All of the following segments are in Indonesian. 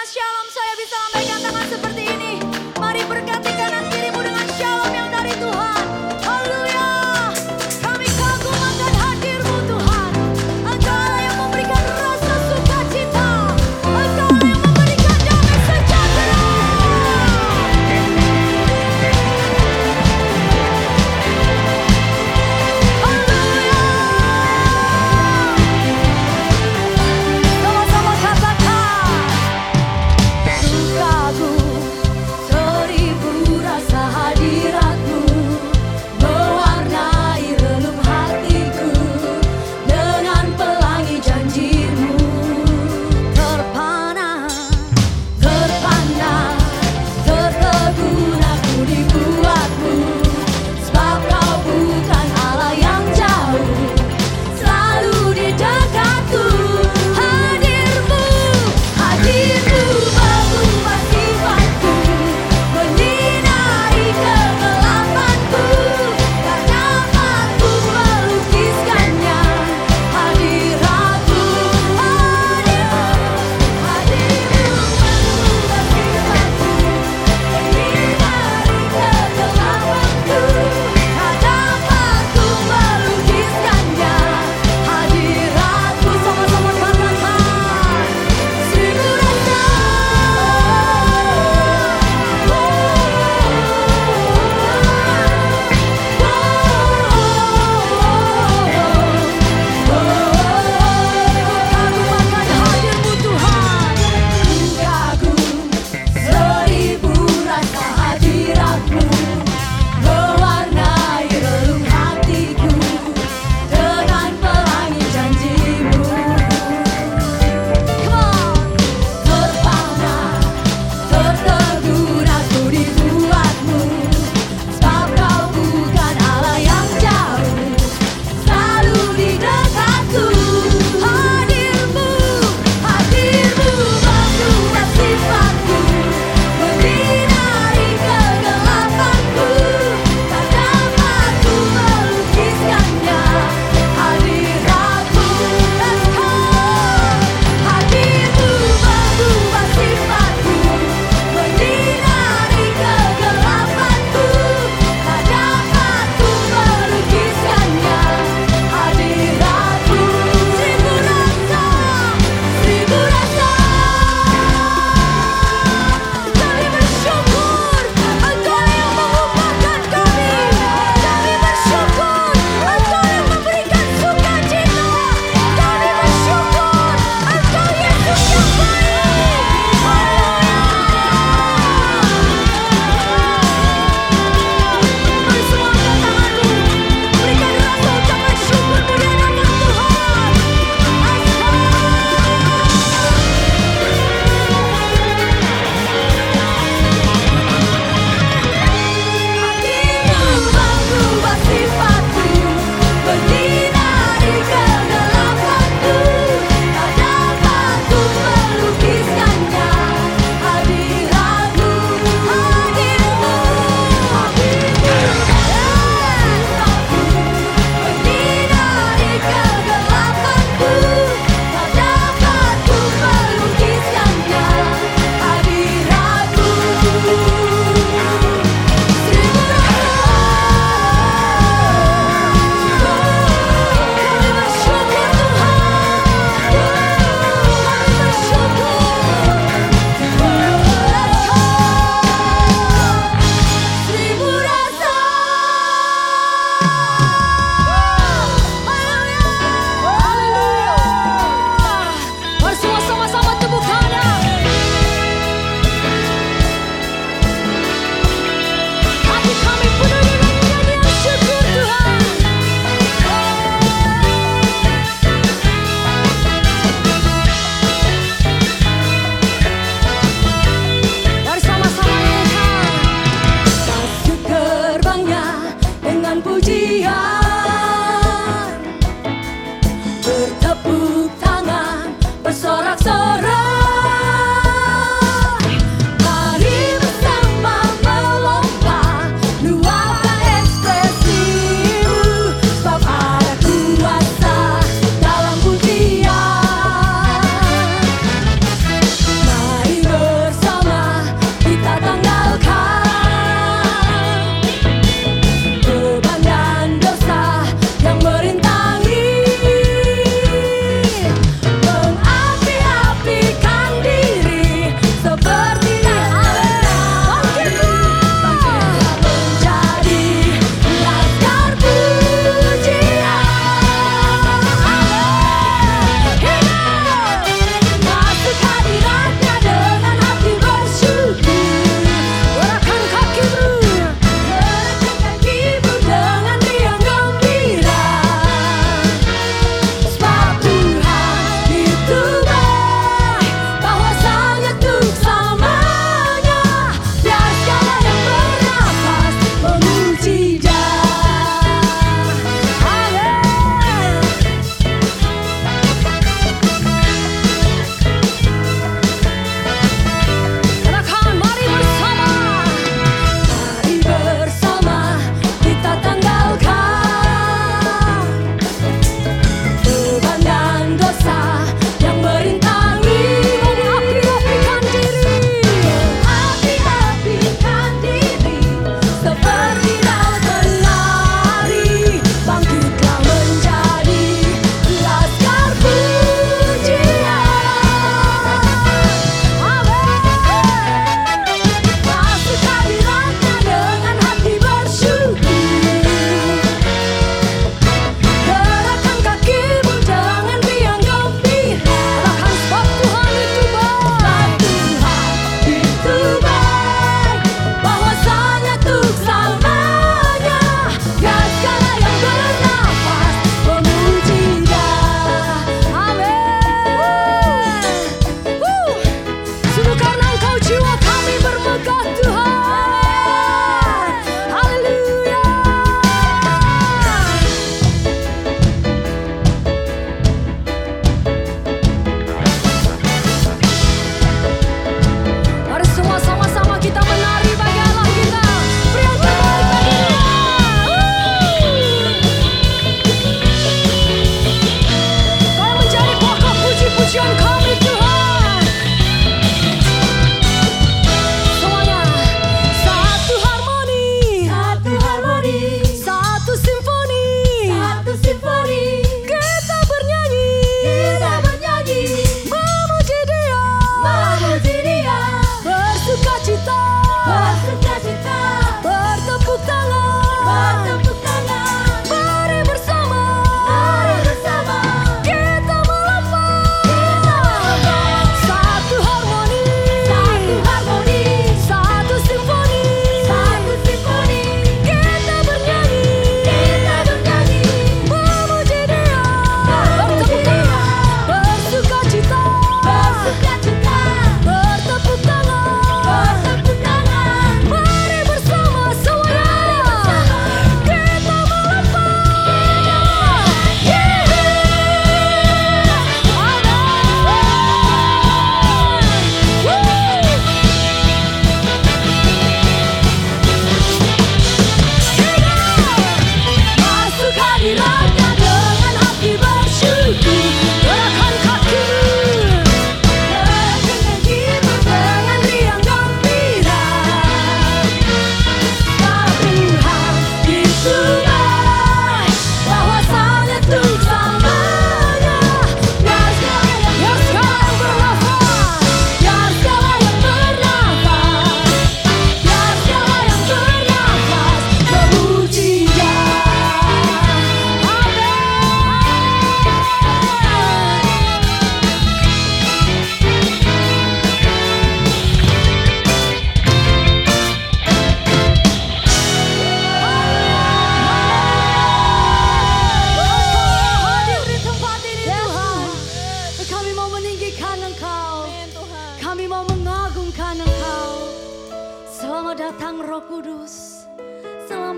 dengan shalom saya bisa lambaikan tangan seperti ini. Mari berkati kanan kirimu dengan shalom yang dari Tuhan. Haleluya. Kami kagum akan hadir-Mu Tuhan. Engkau yang memberikan rasa sukacita. Engkau yang memberikan damai sejahtera. Haleluya. Sama-sama katakan, sukaku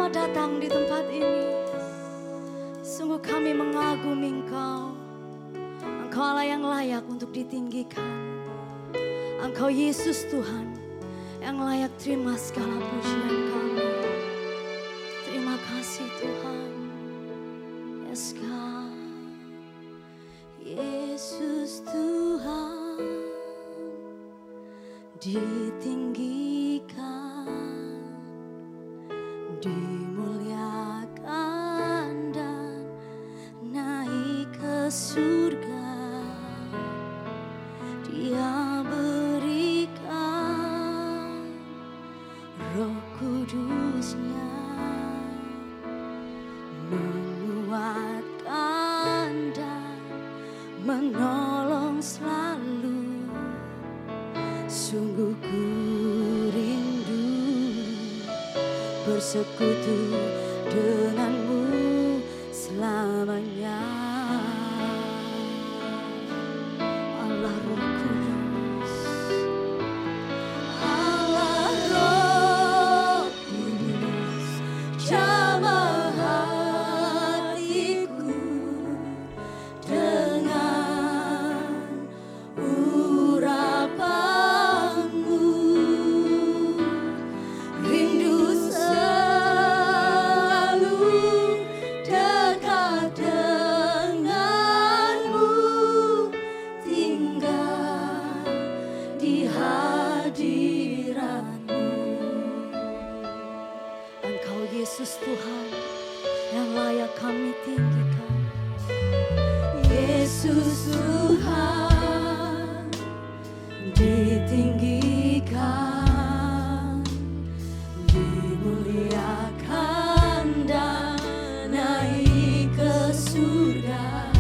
selamat datang di tempat ini. Sungguh kami mengagumi Engkau. Engkau Allah yang layak untuk ditinggikan. Engkau Yesus Tuhan yang layak terima segala pujian kami. Terima kasih Tuhan. Yes God. Yesus Tuhan ditinggikan, dimuliakan dan naik ke surga. Dia berikan Roh Kudus-Nya menguatkan dan menolong selalu. Sungguh ku rindu bersekutu denganmu selamanya. Allah Roh Kudus, Allah Roh Kudus, jamah hatiku dengan urapanmu. Rindu selalu dekat denganmu, tinggal di hadiratmu. Engkau Yesus Tuhan yang layak kami tinggikan. Yesus Tuhan ditinggikan, dimuliakan dan naik ke surga.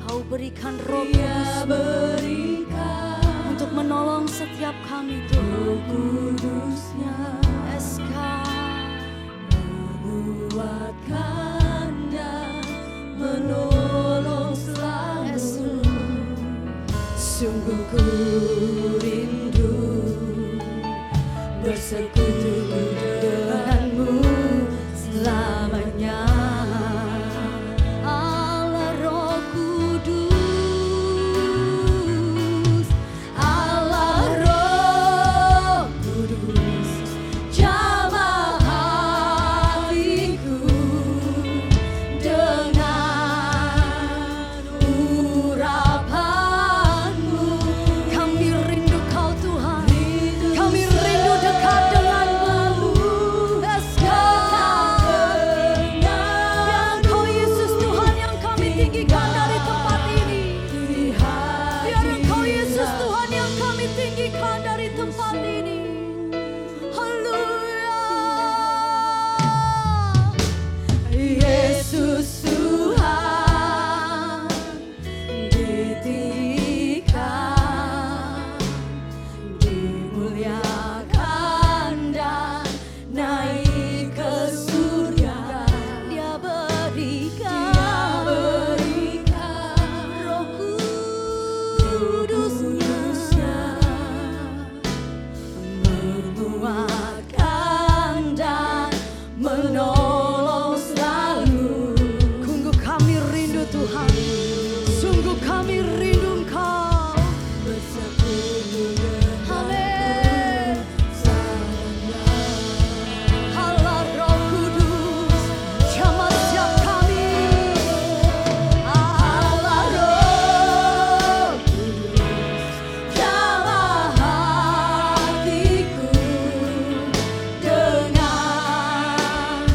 Kau berikan Roh berikan untuk menolong setiap kami Tuhan. Kudus-Nya menguatkan dan menolong selalu. Sungguh ku rindu bersekutu denganmu selamanya. Allah Roh Kudus, Allah Roh Kudus, jamah hatiku dengan urapanmu. Kami rindu Kau Tuhan, kami rindu dekat denganmu. Biar Engkau Yesus Tuhan yang kami tinggikan dari tempat ini. Biar Engkau Yesus Tuhan yang kami tinggikan dari tempat ini. Haleluya. Yesus Tuhan ditinggikan, dimuliakan dan naik ke surga. Dia berikan Roh Kudus-Nya menguatkan dan menolong selalu. Sungguh kami rindu Tuhan, sungguh kami rindu Engkau. Amin. Allah Roh Kudus, jamah setiap kami. Allah Roh Kudus, jamah hatiku dengan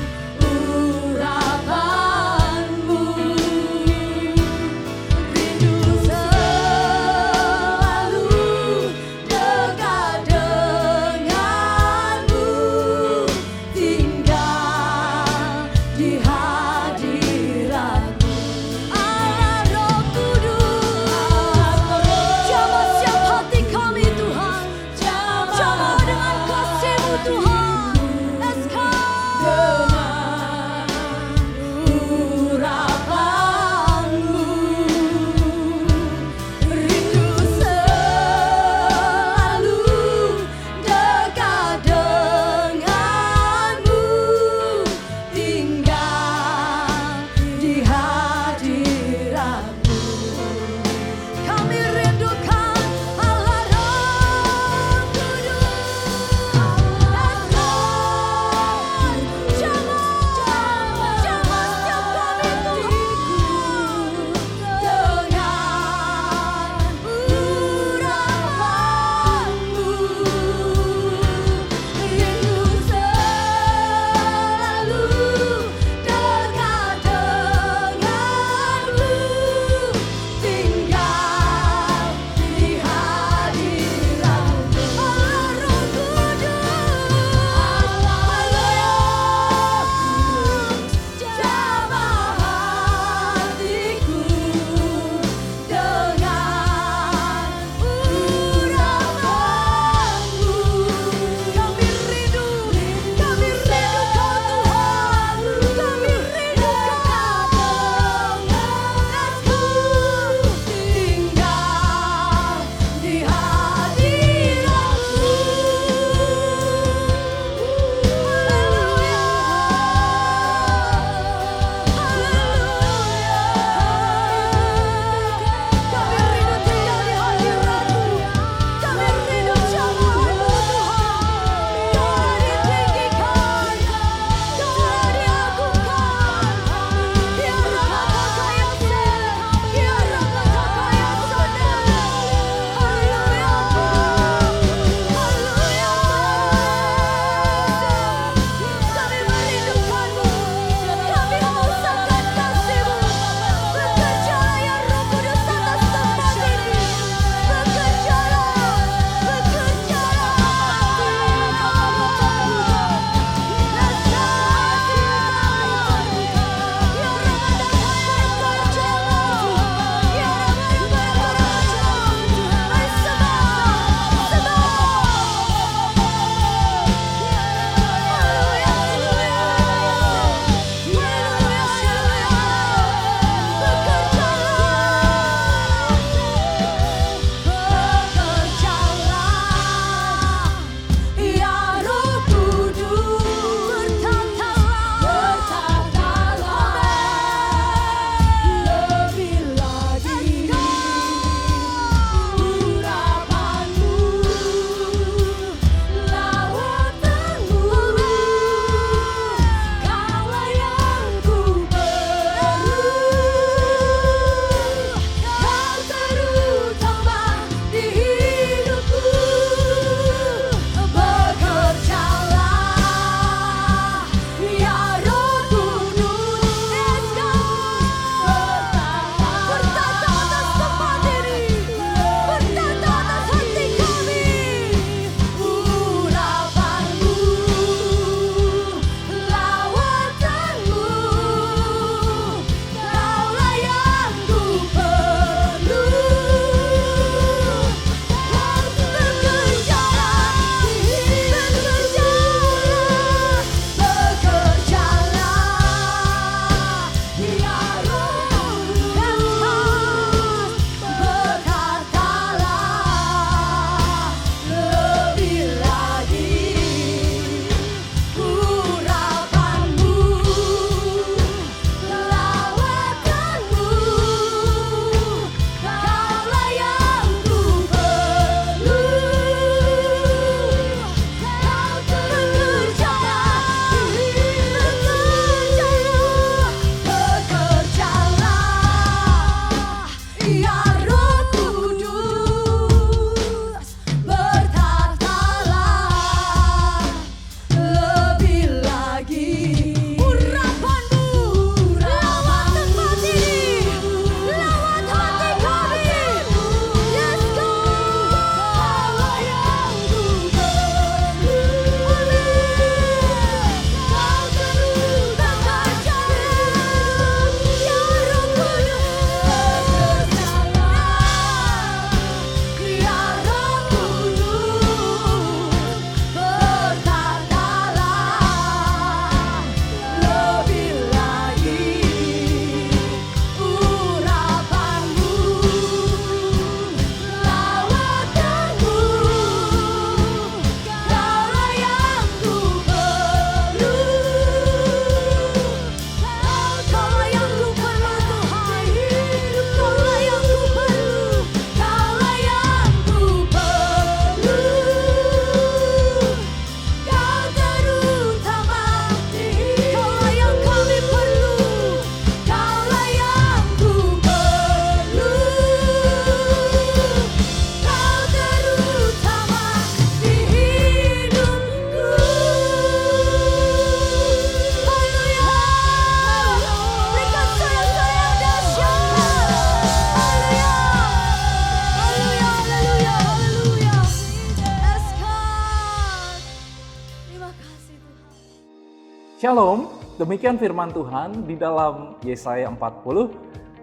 Shalom, demikian firman Tuhan di dalam Yesaya 40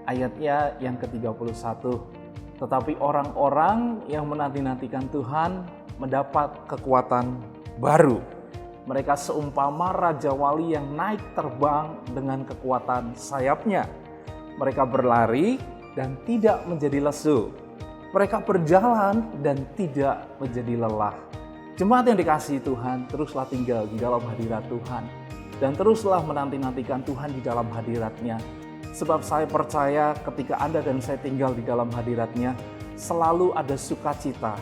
ayatnya yang ke-31. Tetapi orang-orang yang menanti-nantikan Tuhan mendapat kekuatan baru. Mereka seumpama Raja Wali yang naik terbang dengan kekuatan sayapnya. Mereka berlari dan tidak menjadi lesu. Mereka berjalan dan tidak menjadi lelah. Jemaat yang dikasihi Tuhan, teruslah tinggal di dalam hadirat Tuhan. Dan teruslah menanti-nantikan Tuhan di dalam hadirat-Nya. Sebab saya percaya ketika Anda dan saya tinggal di dalam hadirat-Nya, selalu ada sukacita,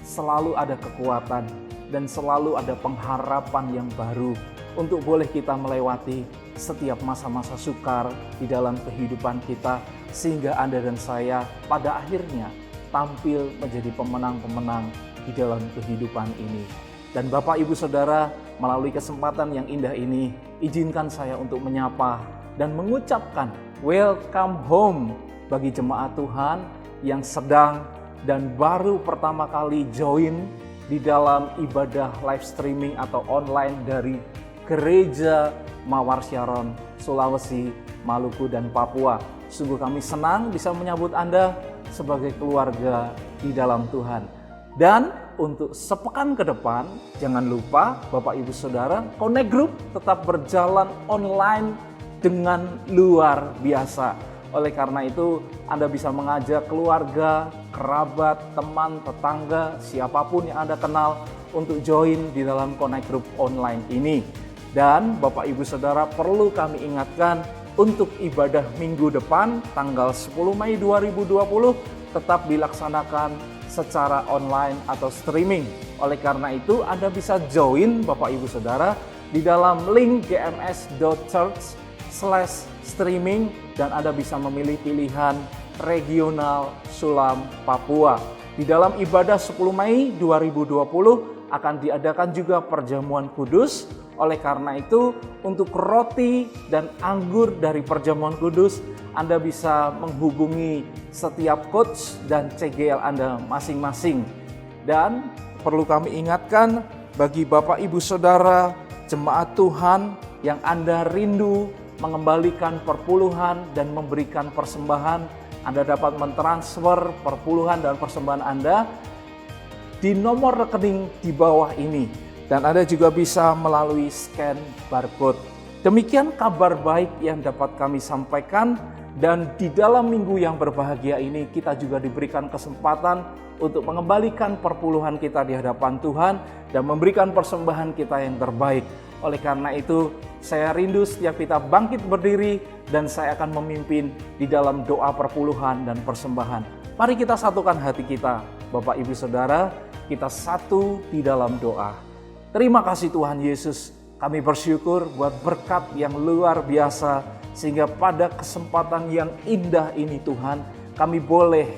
selalu ada kekuatan, dan selalu ada pengharapan yang baru untuk boleh kita melewati setiap masa-masa sukar di dalam kehidupan kita, sehingga Anda dan saya pada akhirnya tampil menjadi pemenang-pemenang di dalam kehidupan ini. Dan Bapak Ibu Saudara, melalui kesempatan yang indah ini, izinkan saya untuk menyapa dan mengucapkan welcome home bagi jemaat Tuhan yang sedang dan baru pertama kali join di dalam ibadah live streaming atau online dari Gereja Mawar Syaron, Sulawesi, Maluku, dan Papua. Sungguh kami senang bisa menyambut Anda sebagai keluarga di dalam Tuhan. Dan untuk sepekan ke depan, jangan lupa Bapak Ibu Saudara, Connect Group tetap berjalan online dengan luar biasa. Oleh karena itu, Anda bisa mengajak keluarga, kerabat, teman, tetangga, siapapun yang Anda kenal untuk join di dalam Connect Group online ini. Dan Bapak Ibu Saudara, perlu kami ingatkan untuk ibadah minggu depan tanggal 10 Mei 2020 tetap dilaksanakan secara online atau streaming. Oleh karena itu, Anda bisa join Bapak Ibu Saudara di dalam link gms.church/streaming dan Anda bisa memilih pilihan regional Sulam Papua. Di dalam ibadah 10 Mei 2020 akan diadakan juga perjamuan kudus. Oleh karena itu, untuk roti dan anggur dari perjamuan kudus, Anda bisa menghubungi setiap coach dan CGL Anda masing-masing. Dan perlu kami ingatkan bagi Bapak Ibu Saudara, jemaat Tuhan yang Anda rindu mengembalikan perpuluhan dan memberikan persembahan, Anda dapat mentransfer perpuluhan dan persembahan Anda di nomor rekening di bawah ini. Dan Anda juga bisa melalui scan barcode. Demikian kabar baik yang dapat kami sampaikan. Dan di dalam minggu yang berbahagia ini kita juga diberikan kesempatan untuk mengembalikan perpuluhan kita di hadapan Tuhan dan memberikan persembahan kita yang terbaik. Oleh karena itu, saya rindu setiap kita bangkit berdiri dan saya akan memimpin di dalam doa perpuluhan dan persembahan. Mari kita satukan hati kita, Bapak Ibu Saudara, kita satu di dalam doa. Terima kasih Tuhan Yesus, kami bersyukur buat berkat yang luar biasa, sehingga pada kesempatan yang indah ini Tuhan, kami boleh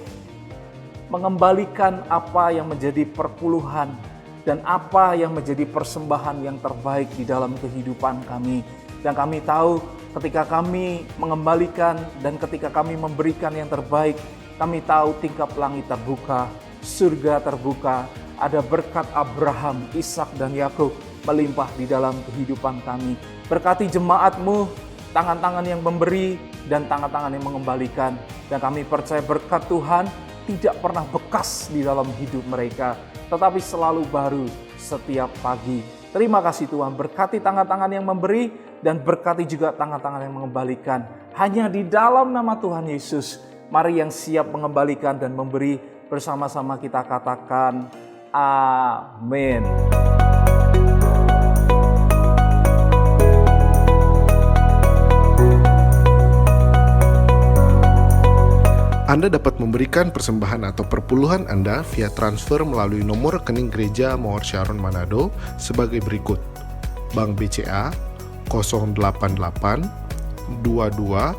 mengembalikan apa yang menjadi perpuluhan dan apa yang menjadi persembahan yang terbaik di dalam kehidupan kami. Dan kami tahu ketika kami mengembalikan dan ketika kami memberikan yang terbaik, kami tahu tingkap langit terbuka, surga terbuka, ada berkat Abraham, Ishak, dan Yakub melimpah di dalam kehidupan kami. Berkati jemaat-Mu, tangan-tangan yang memberi dan tangan-tangan yang mengembalikan. Dan kami percaya berkat Tuhan tidak pernah bekas di dalam hidup mereka, tetapi selalu baru setiap pagi. Terima kasih Tuhan, berkati tangan-tangan yang memberi dan berkati juga tangan-tangan yang mengembalikan. Hanya di dalam nama Tuhan Yesus, mari yang siap mengembalikan dan memberi, bersama-sama kita katakan, amin. Anda dapat memberikan persembahan atau perpuluhan Anda via transfer melalui nomor rekening Gereja Mawar Syaron Manado sebagai berikut. Bank BCA 088 22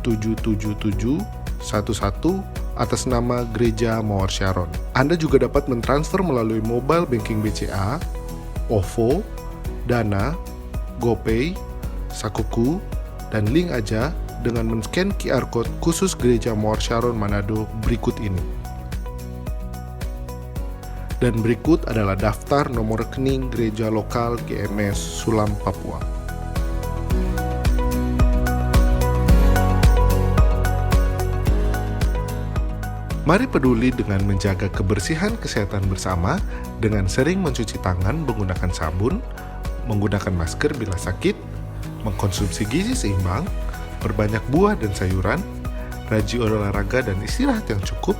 777 11 atas nama Gereja Mawar Syaron. Anda juga dapat mentransfer melalui mobile banking BCA, OVO, Dana, GoPay, Sakuku, dan Link Aja dengan men-scan QR Code khusus Gereja Mawar Syaron Manado berikut ini. Dan berikut adalah daftar nomor rekening gereja lokal GMS Sulam Papua. Mari peduli dengan menjaga kebersihan kesehatan bersama dengan sering mencuci tangan menggunakan sabun, menggunakan masker bila sakit, mengkonsumsi gizi seimbang, berbanyak buah dan sayuran, rajin olahraga dan istirahat yang cukup.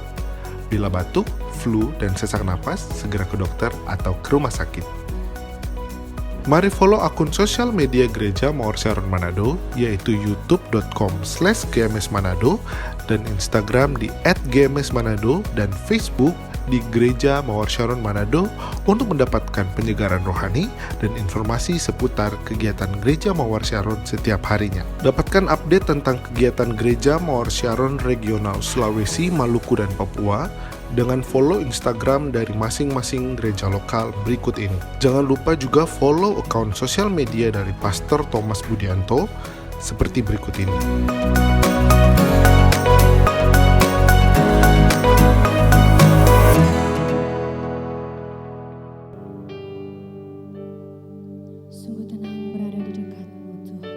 Bila batuk, flu, dan sesak napas, segera ke dokter atau ke rumah sakit. Mari follow akun sosial media Gereja Mawar Syaron Manado, yaitu youtube.com/gmsmanado dan Instagram di @gmsmanado dan Facebook di Gereja Mawar Syaron Manado untuk mendapatkan penyegaran rohani dan informasi seputar kegiatan Gereja Mawar Syaron setiap harinya. Dapatkan update tentang kegiatan Gereja Mawar Syaron Regional Sulawesi, Maluku, dan Papua dengan follow Instagram dari masing-masing gereja lokal berikut ini. Jangan lupa juga follow akun sosial media dari Pastor Thomas Budianto seperti berikut ini. Sungguh tenang berada di dekat-Mu, Tuhan.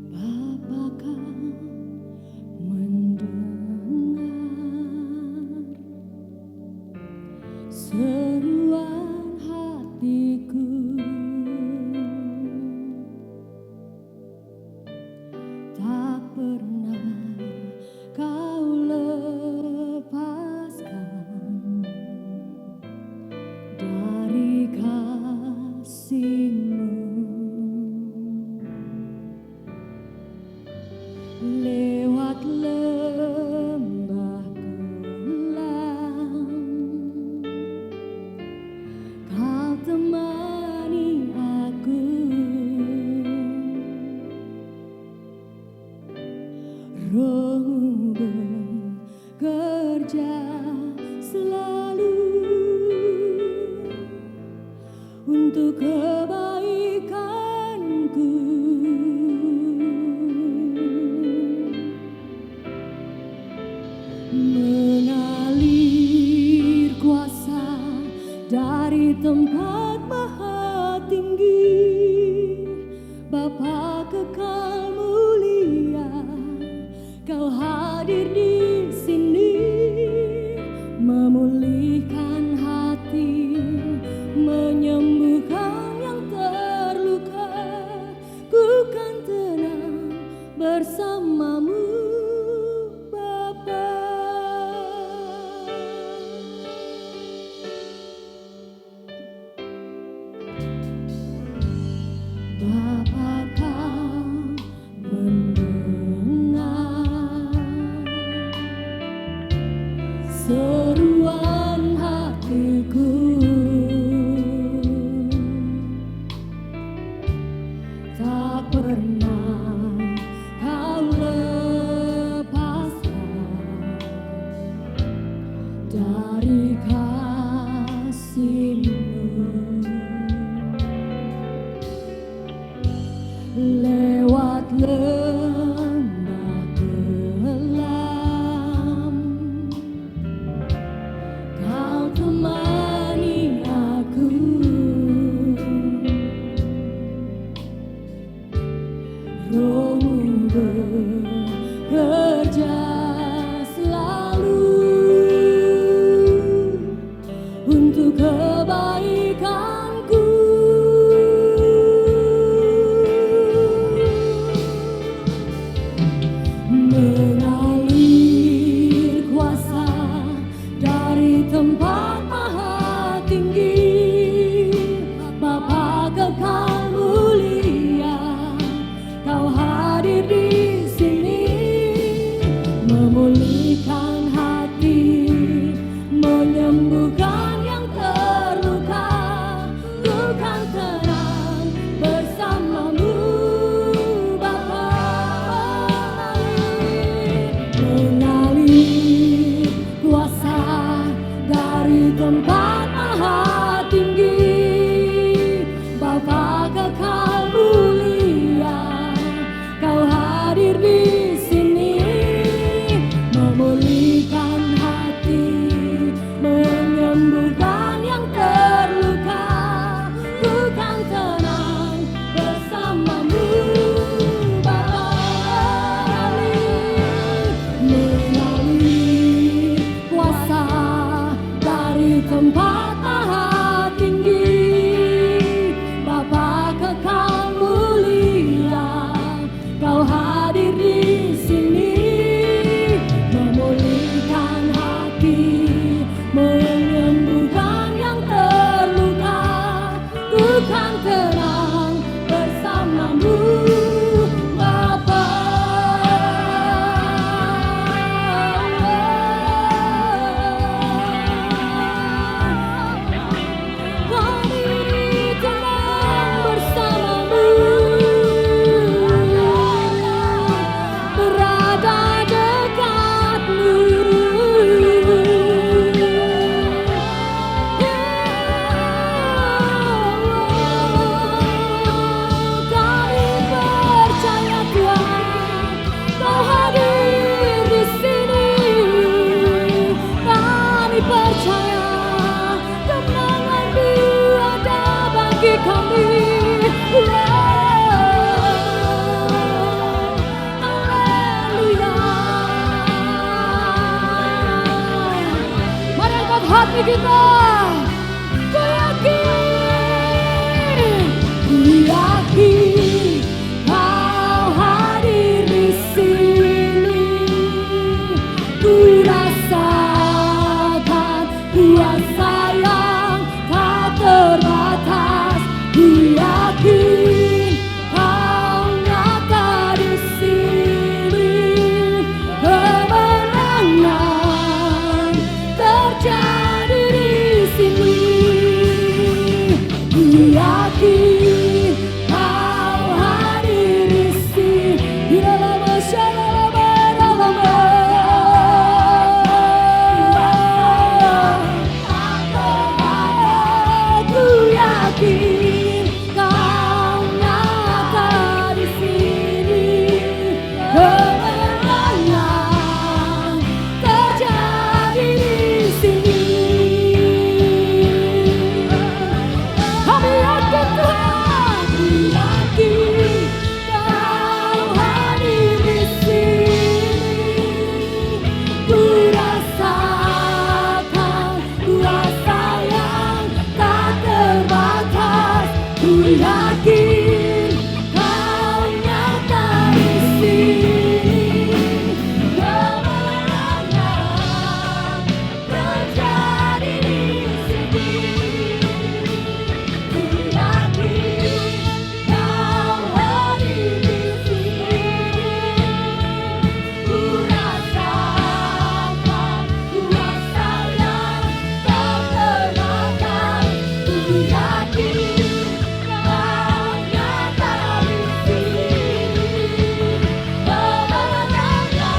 Bapakah mendengar seruan hatiku? Tak pernah Kau lepaskan dari kasih-Mu. Lewat lembah gelam, Kau temani aku. Roh-Mu bekerja selalu untuk kebaikanku. Mengalir kuasa dari tempat maha tinggi, Bapa kekal mulia, Kau hadir di sini, memulihkan hati, menyembuhkan yang terluka. Ku kan tenang bersama-Mu, Bapa. Bapakah mendengar seruan hatiku? Tak pernah Kau hadir di sini, memulihkan hati, menyembuhkan yang terluka. Ku kan tenang bersamamu, Bapa, melalui kuasa dari tempat maha tinggi. Bapa kekal mulia, Kau hadir di sini, memulihkan hati, menyembuhkan yang terluka. Ku kan tenang bersamamu, Bapa. Kami tenang bersamamu, berada dekatmu. Kami percaya Tuhan, Kau hadir di sini. Kami percaya kemenangan-Mu ada bagi kami. Haleluya. Mari angkat hati kita. Ku yakin Kau hadir di sini. Ku rasakan kuasa yang tak terbatas. Ku yakin Kau nyata di sini. Kemenangan terjadi di sini. Ku yakin Kau hadir di sini. Di dalam ku yakin Kau nyata di sini. Kemenangan terjadi di sini. Kami yakin Tuhan, ku yakin Kau hadir di sini. Ku rasakan kuasa yang tak terbatas. Ku yakin Kau nyata di sini. Kemenangan terjadi di sini. Ku yakin Kau hadir di sini. Ku rasakan kuasa yang tak terbatas. Ku yakin Kau nyata di sini. Kemenangan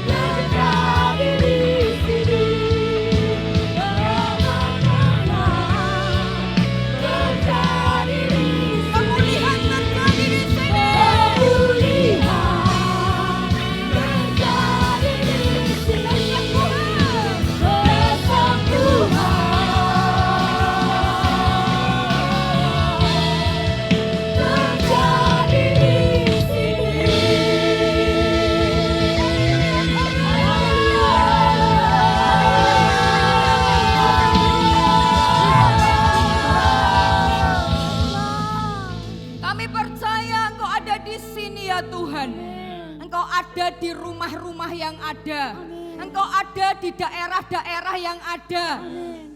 terjadi di sini. Kemenangan terjadi di sini. Pemulihan terjadi di sini. Pemulihan terjadi di sini. Kesembuhan terjadi di sini. Kami percaya Engkau ada di sini ya Tuhan. Engkau ada di rumah-rumah yang ada. Engkau ada di daerah-daerah yang ada.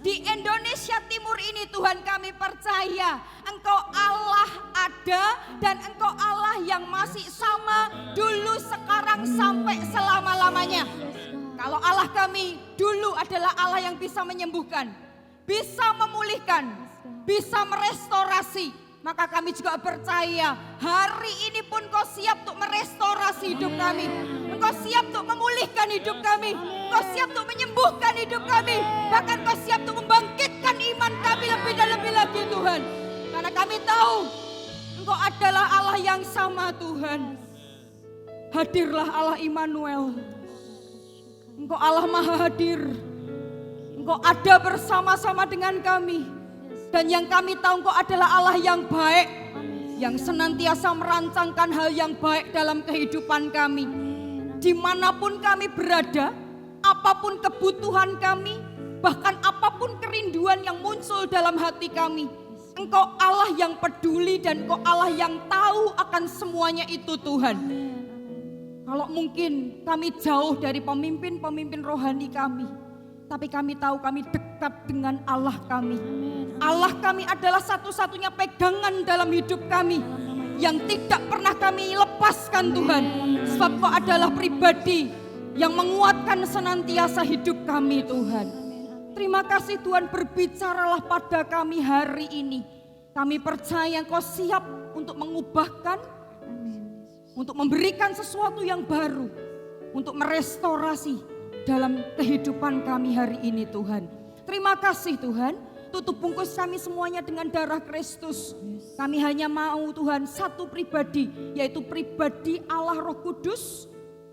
Di Indonesia Timur ini Tuhan kami percaya Engkau Allah ada dan Engkau Allah yang masih sama dulu, sekarang, sampai selama-lamanya. Kalau Allah kami dulu adalah Allah yang bisa menyembuhkan, bisa memulihkan, bisa merestorasi. Maka kami juga percaya hari ini pun Kau siap untuk merestorasi hidup kami. Engkau siap untuk memulihkan hidup kami. Engkau siap untuk menyembuhkan hidup kami. Bahkan Kau siap untuk membangkitkan iman kami lebih dan lebih lagi Tuhan. Karena kami tahu Engkau adalah Allah yang sama Tuhan. hadirlah Allah Immanuel. Engkau Allah Maha Hadir. Engkau ada bersama-sama dengan kami. Dan yang kami tahu Engkau adalah Allah yang baik, yang senantiasa merancangkan hal yang baik dalam kehidupan kami. Dimanapun kami berada, apapun kebutuhan kami, bahkan apapun kerinduan yang muncul dalam hati kami, Engkau Allah yang peduli dan Engkau Allah yang tahu akan semuanya itu Tuhan. Kalau mungkin kami jauh dari pemimpin-pemimpin rohani kami, tapi kami tahu kami dekat dengan Allah kami. Allah kami adalah satu-satunya pegangan dalam hidup kami yang tidak pernah kami lepaskan Tuhan. Sebab Kau adalah pribadi yang menguatkan senantiasa hidup kami Tuhan. Terima kasih Tuhan, berbicaralah pada kami hari ini. Kami percaya Kau siap untuk mengubahkan, untuk memberikan sesuatu yang baru, untuk merestorasi dalam kehidupan kami hari ini Tuhan. Terima kasih Tuhan, tutup bungkus kami semuanya dengan darah Kristus. Kami hanya mau Tuhan satu pribadi, yaitu pribadi Allah Roh Kudus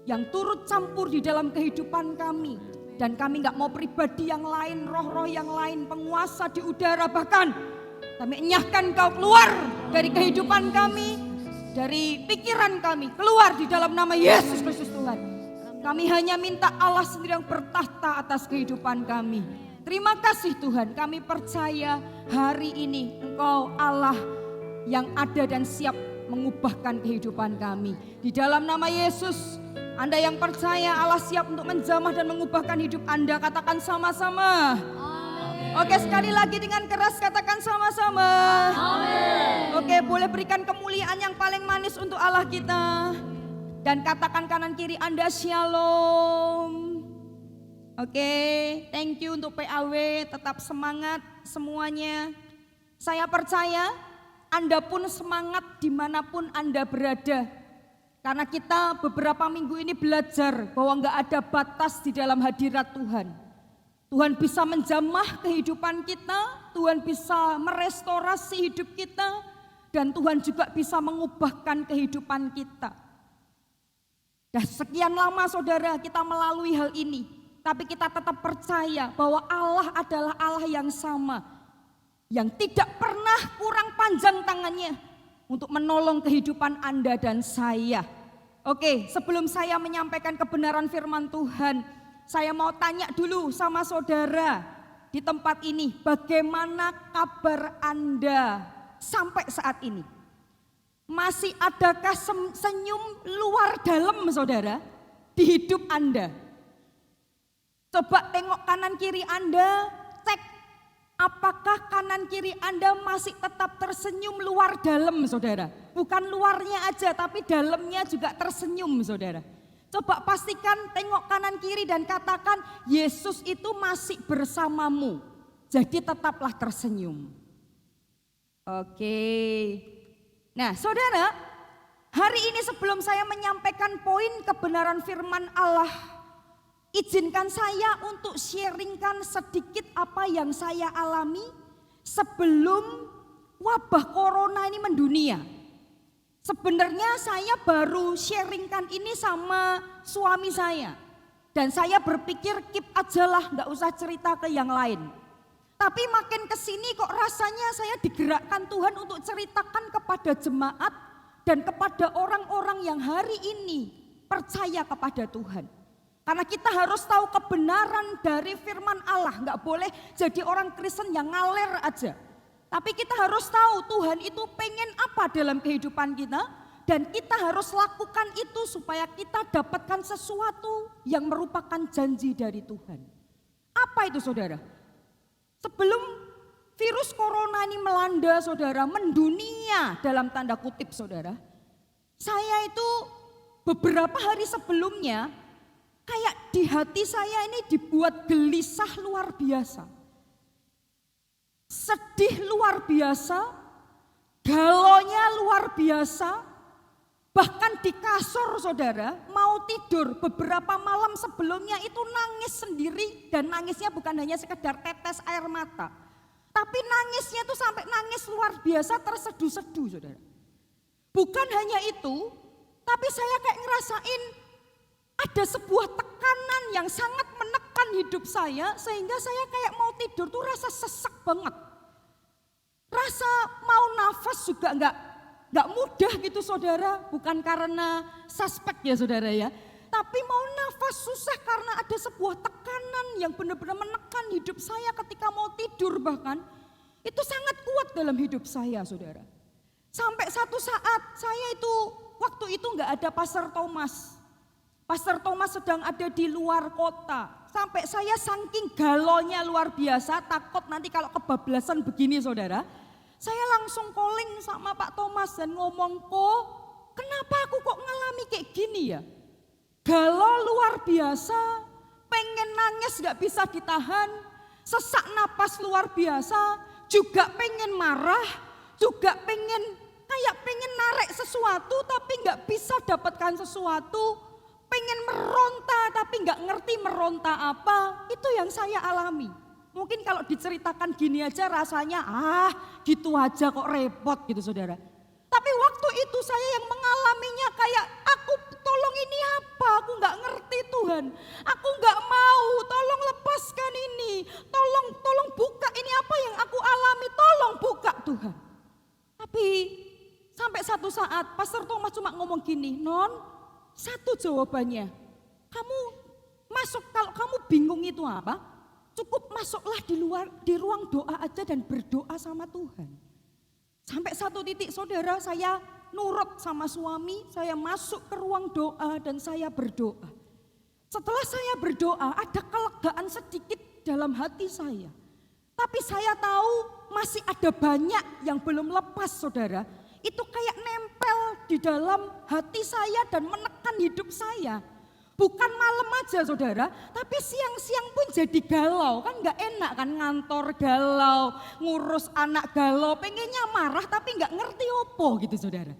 yang turut campur di dalam kehidupan kami. Dan kami gak mau pribadi yang lain, roh-roh yang lain, penguasa di udara bahkan. Kami enyahkan Kau keluar dari kehidupan kami, dari pikiran kami, keluar di dalam nama Yesus Kristus Tuhan. Kami hanya minta Allah sendiri yang bertahta atas kehidupan kami. Terima kasih Tuhan, kami percaya hari ini Engkau Allah yang ada dan siap mengubahkan kehidupan kami. Di dalam nama Yesus, Anda yang percaya Allah siap untuk menjamah dan mengubahkan hidup Anda, katakan sama-sama. Oke, sekali lagi dengan keras katakan sama-sama. Amin. Oke, boleh berikan kemuliaan yang paling manis untuk Allah kita. Dan katakan kanan kiri Anda shalom. Oke, thank you untuk PAW, tetap semangat semuanya. Saya percaya Anda pun semangat dimanapun Anda berada. Karena kita beberapa minggu ini belajar bahwa gak ada batas di dalam hadirat Tuhan. Tuhan bisa menjamah kehidupan kita, Tuhan bisa merestorasi hidup kita, dan Tuhan juga bisa mengubahkan kehidupan kita. Dah sekian lama saudara kita melalui hal ini, tapi kita tetap percaya bahwa Allah adalah Allah yang sama, yang tidak pernah kurang panjang tangannya untuk menolong kehidupan Anda dan saya. Oke, sebelum saya menyampaikan kebenaran firman Tuhan, saya mau tanya dulu sama saudara di tempat ini, bagaimana kabar Anda sampai saat ini? Masih adakah senyum luar dalam saudara di hidup Anda? Coba tengok kanan kiri Anda, cek apakah kanan kiri Anda masih tetap tersenyum luar dalam saudara. Bukan luarnya aja tapi dalamnya juga tersenyum saudara. Coba pastikan, tengok kanan kiri dan katakan, Yesus itu masih bersamamu. Jadi tetaplah tersenyum. Oke. Nah saudara, hari ini sebelum saya menyampaikan poin kebenaran firman Allah, izinkan saya untuk sharingkan sedikit apa yang saya alami sebelum wabah corona ini mendunia. Sebenarnya saya baru sharingkan ini sama suami saya. Dan saya berpikir keep aja lah, gak usah cerita ke yang lain. Tapi makin kesini kok rasanya saya digerakkan Tuhan untuk ceritakan kepada jemaat dan kepada orang-orang yang hari ini percaya kepada Tuhan. Karena kita harus tahu kebenaran dari firman Allah, gak boleh jadi orang Kristen yang ngaler aja. Tapi kita harus tahu Tuhan itu pengen apa dalam kehidupan kita. Dan kita harus lakukan itu supaya kita dapatkan sesuatu yang merupakan janji dari Tuhan. Apa itu saudara? Sebelum virus corona ini melanda saudara, mendunia dalam tanda kutip saudara. Saya itu beberapa hari sebelumnya kayak di hati saya ini dibuat gelisah luar biasa. Sedih luar biasa, galonya luar biasa, bahkan di kasur saudara mau tidur beberapa malam sebelumnya itu nangis sendiri dan nangisnya bukan hanya sekedar tetes air mata. Tapi nangisnya itu sampai nangis luar biasa terseduh-seduh saudara. Bukan hanya itu, tapi saya kayak ngerasain ada sebuah tekanan yang sangat menekan hidup saya, sehingga saya kayak mau tidur tuh rasa sesak banget. Rasa mau nafas juga enggak mudah gitu saudara, bukan karena suspek ya saudara ya. Tapi mau nafas susah karena ada sebuah tekanan yang benar-benar menekan hidup saya ketika mau tidur bahkan. Itu sangat kuat dalam hidup saya saudara. Sampai satu saat saya itu, waktu itu enggak ada Pastor Thomas. Pastor Thomas sedang ada di luar kota. Sampai saya saking galonya luar biasa, takut nanti kalau kebablasan begini saudara. Saya langsung calling sama Pak Thomas dan ngomong, kok kenapa aku kok ngalami kayak gini ya? Galau luar biasa, pengen nangis gak bisa ditahan, sesak napas luar biasa, juga pengen marah, juga pengen narik sesuatu tapi gak bisa dapatkan sesuatu, pengen meronta tapi gak ngerti meronta apa, itu yang saya alami. Mungkin kalau diceritakan gini aja rasanya gitu aja kok repot gitu saudara. Tapi waktu itu saya yang mengalaminya kayak aku tolong ini apa, aku gak ngerti Tuhan. Aku gak mau, tolong lepaskan ini, tolong buka ini apa yang aku alami, tolong buka Tuhan. Tapi sampai satu saat Pastor Thomas cuma ngomong gini, Non, satu jawabannya, kamu masuk kalau kamu bingung itu apa? Cukup masuklah di ruang doa aja dan berdoa sama Tuhan. Sampai satu titik saudara, saya nurut sama suami, saya masuk ke ruang doa dan saya berdoa. Setelah saya berdoa, ada kelegaan sedikit dalam hati saya. Tapi saya tahu masih ada banyak yang belum lepas saudara. Itu kayak nempel di dalam hati saya dan menekan hidup saya. Bukan malam aja saudara, tapi siang-siang pun jadi galau. Kan gak enak kan ngantor galau, ngurus anak galau, pengennya marah tapi gak ngerti opo gitu saudara.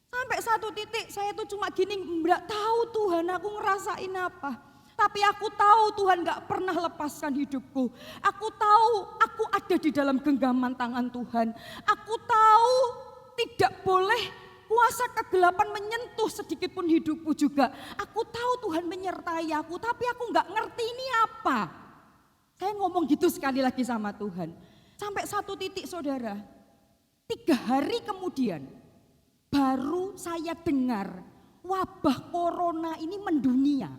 Sampai satu titik saya tuh cuma gini, gak tahu Tuhan aku ngerasain apa. Tapi aku tahu Tuhan gak pernah lepaskan hidupku. Aku tahu aku ada di dalam genggaman tangan Tuhan. Aku tahu tidak boleh kuasa kegelapan menyentuh sedikit pun hidupku juga. Aku tahu Tuhan menyertai aku, tapi aku gak ngerti ini apa. Saya ngomong gitu sekali lagi sama Tuhan. Sampai satu titik saudara, 3 hari kemudian baru saya dengar wabah corona ini mendunia.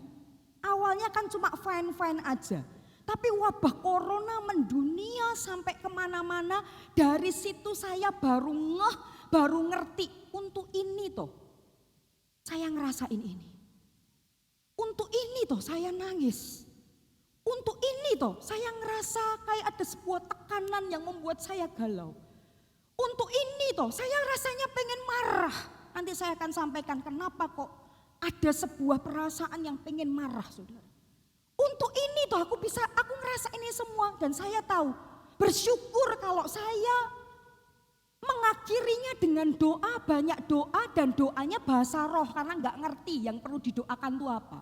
Awalnya kan cuma fine-fine aja. Tapi wabah corona mendunia sampai kemana-mana. Dari situ saya baru ngerti. Untuk ini toh saya ngerasain ini. Untuk ini toh saya nangis. Untuk ini toh saya ngerasa kayak ada sebuah tekanan yang membuat saya galau. Untuk ini toh saya rasanya pengen marah. Nanti saya akan sampaikan kenapa kok ada sebuah perasaan yang pengen marah saudara. Untuk ini toh aku ngerasa ini semua dan saya tahu bersyukur kalau saya mengakhirinya dengan doa, banyak doa dan doanya bahasa roh karena gak ngerti yang perlu didoakan itu apa.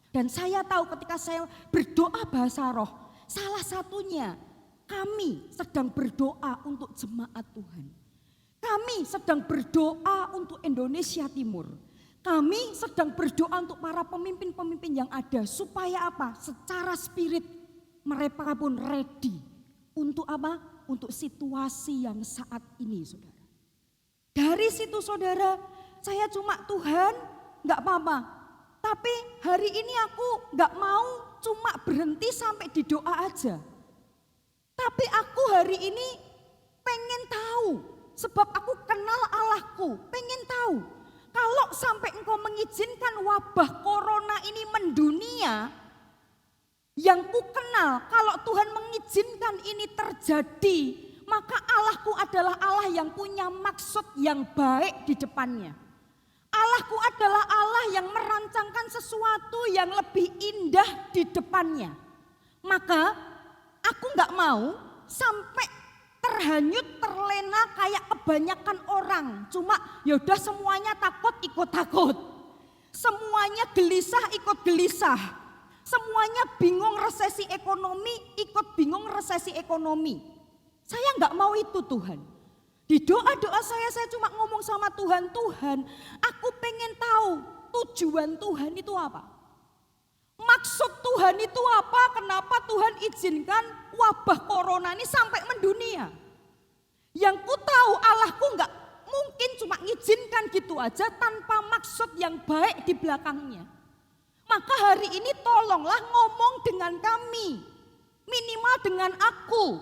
Dan saya tahu ketika saya berdoa bahasa roh, salah satunya kami sedang berdoa untuk jemaat Tuhan. Kami sedang berdoa untuk Indonesia Timur. Kami sedang berdoa untuk para pemimpin-pemimpin yang ada supaya apa? Secara spirit mereka pun ready untuk apa? Untuk situasi yang saat ini saudara. Dari situ saudara, saya cuma Tuhan gak apa-apa. Tapi hari ini aku gak mau cuma berhenti sampai di doa aja. Tapi aku hari ini pengen tahu, sebab aku kenal Allahku, pengen tahu. Kalau sampai engkau mengizinkan wabah corona ini mendunia, yang ku kenal, kalau Tuhan mengizinkan ini terjadi, maka Allahku adalah Allah yang punya maksud yang baik di depannya. Allahku adalah Allah yang merancangkan sesuatu yang lebih indah di depannya. Maka aku gak mau sampai terhanyut, terlena kayak kebanyakan orang. Cuma yaudah semuanya takut ikut takut. Semuanya gelisah ikut gelisah. Semuanya bingung resesi ekonomi, ikut bingung resesi ekonomi. Saya gak mau itu Tuhan. Di doa-doa saya cuma ngomong sama Tuhan, Tuhan aku pengen tahu tujuan Tuhan itu apa? Maksud Tuhan itu apa? Kenapa Tuhan izinkan wabah corona ini sampai mendunia? Yang ku tahu Allahku enggak mungkin cuma ngizinkan gitu aja tanpa maksud yang baik di belakangnya. Maka hari ini tolonglah ngomong dengan kami. Minimal dengan aku.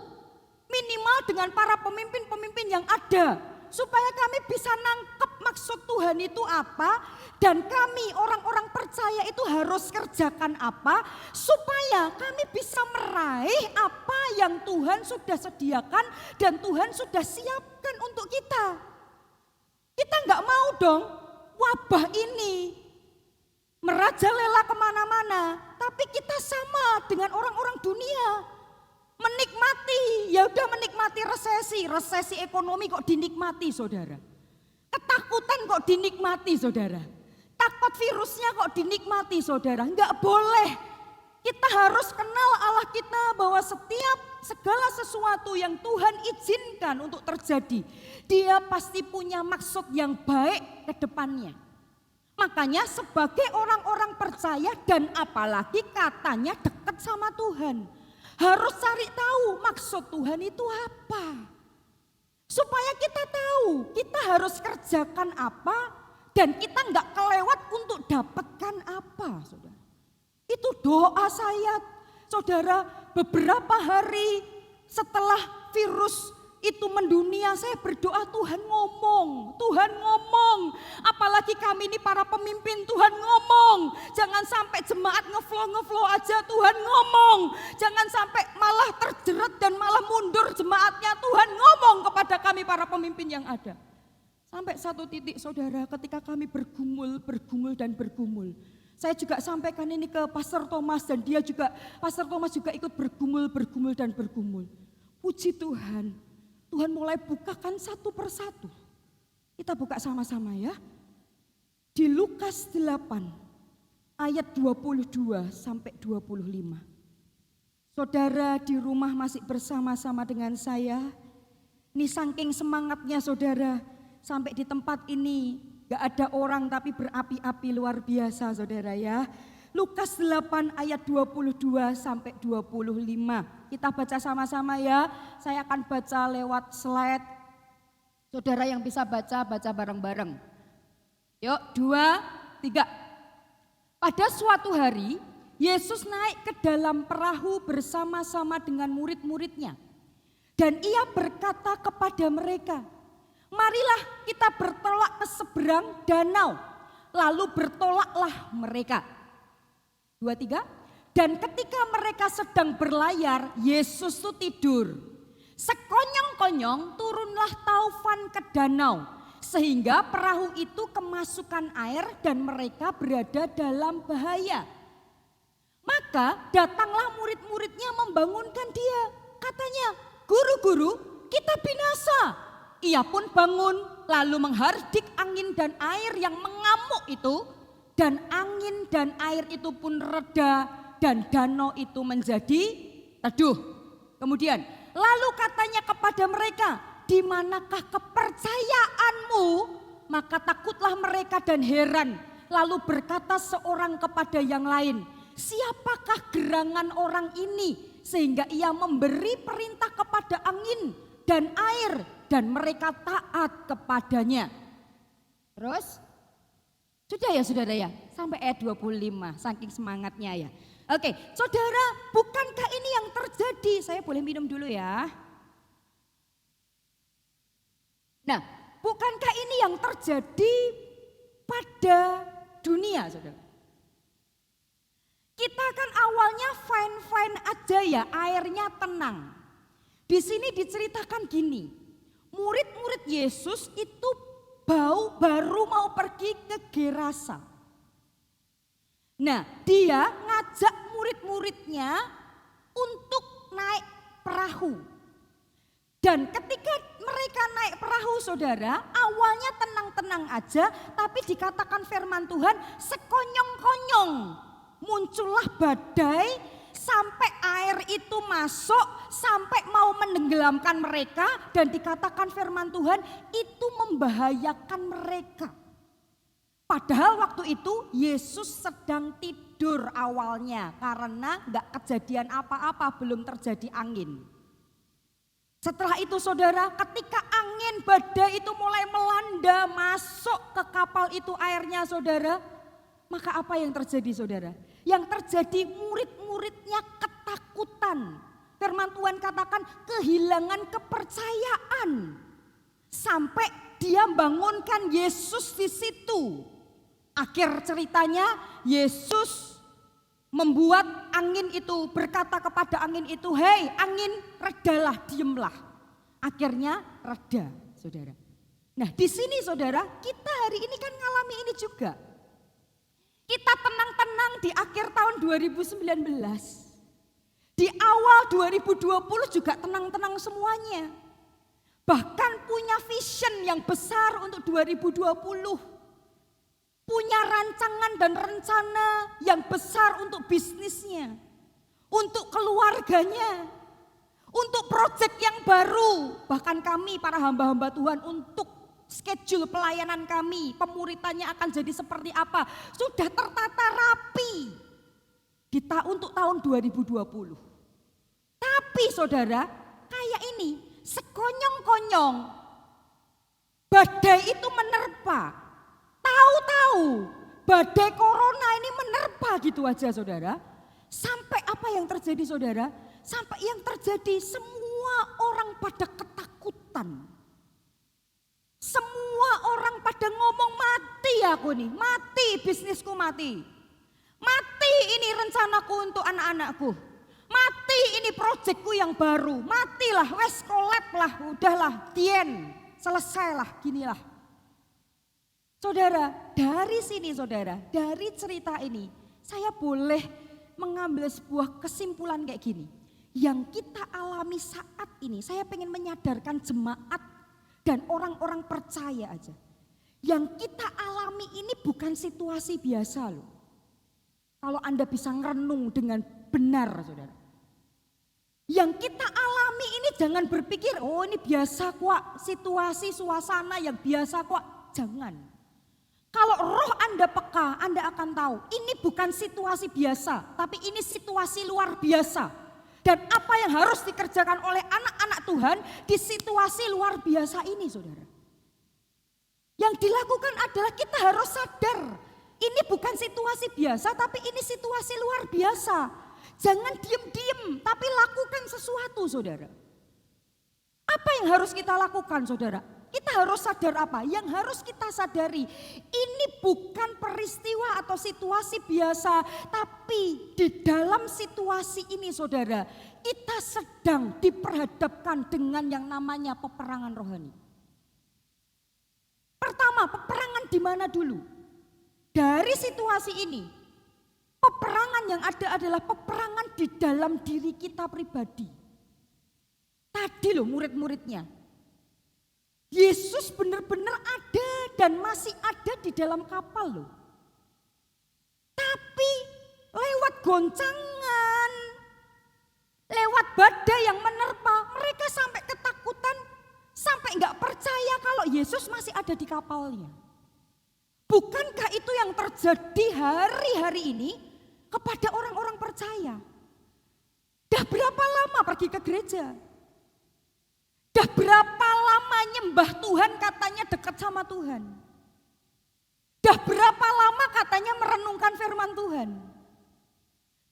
Minimal dengan para pemimpin-pemimpin yang ada. Supaya kami bisa nangkep maksud Tuhan itu apa. Dan kami orang-orang percaya itu harus kerjakan apa. Supaya kami bisa meraih apa yang Tuhan sudah sediakan. Dan Tuhan sudah siapkan untuk kita. Kita nggak mau dong wabah ini merajalela kemana-mana. Tapi kita sama dengan orang-orang dunia. Menikmati, ya udah menikmati resesi ekonomi kok dinikmati saudara. Ketakutan kok dinikmati saudara. Takut virusnya kok dinikmati saudara. Enggak boleh. Kita harus kenal Allah kita bahwa setiap segala sesuatu yang Tuhan izinkan untuk terjadi, Dia pasti punya maksud yang baik ke depannya. Makanya sebagai orang-orang percaya dan apalagi katanya dekat sama Tuhan, harus cari tahu maksud Tuhan itu apa. Supaya kita tahu kita harus kerjakan apa dan kita enggak kelewat untuk dapatkan apa, saudara. Itu doa saya, saudara, beberapa hari setelah virus itu mendunia saya berdoa Tuhan ngomong. Apalagi kami ini para pemimpin Tuhan ngomong. Jangan sampai jemaat ngeflow aja Tuhan ngomong. Jangan sampai malah terjerat dan malah mundur jemaatnya Tuhan ngomong kepada kami para pemimpin yang ada. Sampai satu titik saudara ketika kami bergumul. Saya juga sampaikan ini ke Pastor Thomas dan Pastor Thomas juga ikut bergumul dan bergumul. Puji Tuhan. Tuhan mulai bukakan satu persatu. Kita buka sama-sama ya. Di Lukas 8 ayat 22 sampai 25. Saudara di rumah masih bersama-sama dengan saya. Ini saking semangatnya saudara. Sampai di tempat ini gak ada orang tapi berapi-api luar biasa saudara ya. Lukas 8 ayat 22 sampai 25. Kita baca sama-sama ya. Saya akan baca lewat slide. Saudara yang bisa baca bareng-bareng. Yuk 2, 3. Pada suatu hari Yesus naik ke dalam perahu bersama-sama dengan murid-muridnya. Dan ia berkata kepada mereka, marilah kita bertolak ke seberang danau. Lalu bertolaklah mereka. 2, 3. Dan ketika mereka sedang berlayar, Yesus itu tidur. Sekonyong-konyong turunlah taufan ke danau. Sehingga perahu itu kemasukan air dan mereka berada dalam bahaya. Maka datanglah murid-muridnya membangunkan dia. Katanya, guru-guru kita binasa. Ia pun bangun lalu menghardik angin dan air yang mengamuk itu. Dan angin dan air itu pun reda dan danau itu menjadi teduh. Kemudian lalu katanya kepada mereka, di manakah kepercayaanmu? Maka takutlah mereka dan heran. Lalu berkata seorang kepada yang lain, siapakah gerangan orang ini sehingga ia memberi perintah kepada angin dan air dan mereka taat kepadanya. Terus sudah ya saudara ya, sampai ayat 25, saking semangatnya ya. Oke, saudara, bukankah ini yang terjadi? Saya boleh minum dulu ya. Nah, bukankah ini yang terjadi pada dunia, saudara? Kita kan awalnya fine-fine aja ya, airnya tenang. Di sini diceritakan gini, murid-murid Yesus itu baru mau pergi ke Gerasa. Nah, dia ngajak murid-muridnya untuk naik perahu. Dan ketika mereka naik perahu saudara, awalnya tenang-tenang aja, tapi dikatakan firman Tuhan sekonyong-konyong. Muncullah badai sampai air itu masuk, sampai mau menenggelamkan mereka. Dan dikatakan firman Tuhan itu membahayakan mereka. Padahal waktu itu Yesus sedang tidur awalnya karena nggak kejadian apa-apa, belum terjadi angin. Setelah itu saudara, ketika angin badai itu mulai melanda masuk ke kapal itu airnya saudara, maka apa yang terjadi saudara? Yang terjadi murid-muridnya ketakutan. Firman Tuhan katakan kehilangan kepercayaan. Sampai dia bangunkan Yesus di situ. Akhir ceritanya Yesus membuat angin itu, berkata kepada angin itu, "Hei angin, redalah, diemlah." Akhirnya reda, saudara. Nah di sini saudara, kita hari ini kan ngalami ini juga. Kita tenang-tenang di akhir tahun 2019. Di awal 2020 juga tenang-tenang semuanya. Bahkan punya vision yang besar untuk 2020. Punya rancangan dan rencana yang besar untuk bisnisnya, untuk keluarganya, untuk proyek yang baru. Bahkan kami para hamba-hamba Tuhan untuk schedule pelayanan kami, pemuritannya akan jadi seperti apa, sudah tertata rapi untuk tahun 2020. Tapi saudara, kayak ini sekonyong-konyong badai itu menerpa. Tahu-tahu badai corona ini menerpa gitu aja saudara. Sampai apa yang terjadi saudara? Sampai yang terjadi semua orang pada ketakutan. Semua orang pada ngomong mati aku nih, mati bisnisku mati. Mati ini rencanaku untuk anak-anakku. Mati ini proyekku yang baru. Matilah, wes kolab lah, udahlah, dien, selesailah, ginilah. Saudara, dari sini saudara, dari cerita ini saya boleh mengambil sebuah kesimpulan kayak gini. Yang kita alami saat ini, saya pengen menyadarkan jemaat dan orang-orang percaya aja. Yang kita alami ini bukan situasi biasa loh. Kalau Anda bisa ngerenung dengan benar saudara. Yang kita alami ini jangan berpikir, oh ini biasa kok, situasi suasana yang biasa kok, jangan. Kalau roh Anda peka, Anda akan tahu ini bukan situasi biasa, tapi ini situasi luar biasa. Dan apa yang harus dikerjakan oleh anak-anak Tuhan di situasi luar biasa ini saudara. Yang dilakukan adalah kita harus sadar, ini bukan situasi biasa, tapi ini situasi luar biasa. Jangan diem-diem, tapi lakukan sesuatu saudara. Apa yang harus kita lakukan saudara? Kita harus sadar apa? Yang harus kita sadari, ini bukan peristiwa atau situasi biasa, tapi di dalam situasi ini saudara, kita sedang diperhadapkan dengan yang namanya peperangan rohani. Pertama, peperangan di mana dulu? Dari situasi ini, peperangan yang ada adalah peperangan di dalam diri kita pribadi. Tadi loh murid-muridnya. Yesus benar-benar ada dan masih ada di dalam kapal loh. Tapi lewat goncangan, lewat badai yang menerpa, mereka sampai ketakutan, sampai nggak percaya kalau Yesus masih ada di kapalnya. Bukankah itu yang terjadi hari-hari ini kepada orang-orang percaya? Dah berapa lama pergi ke gereja? Dah berapa lama nyembah Tuhan katanya dekat sama Tuhan? Dah berapa lama katanya merenungkan firman Tuhan?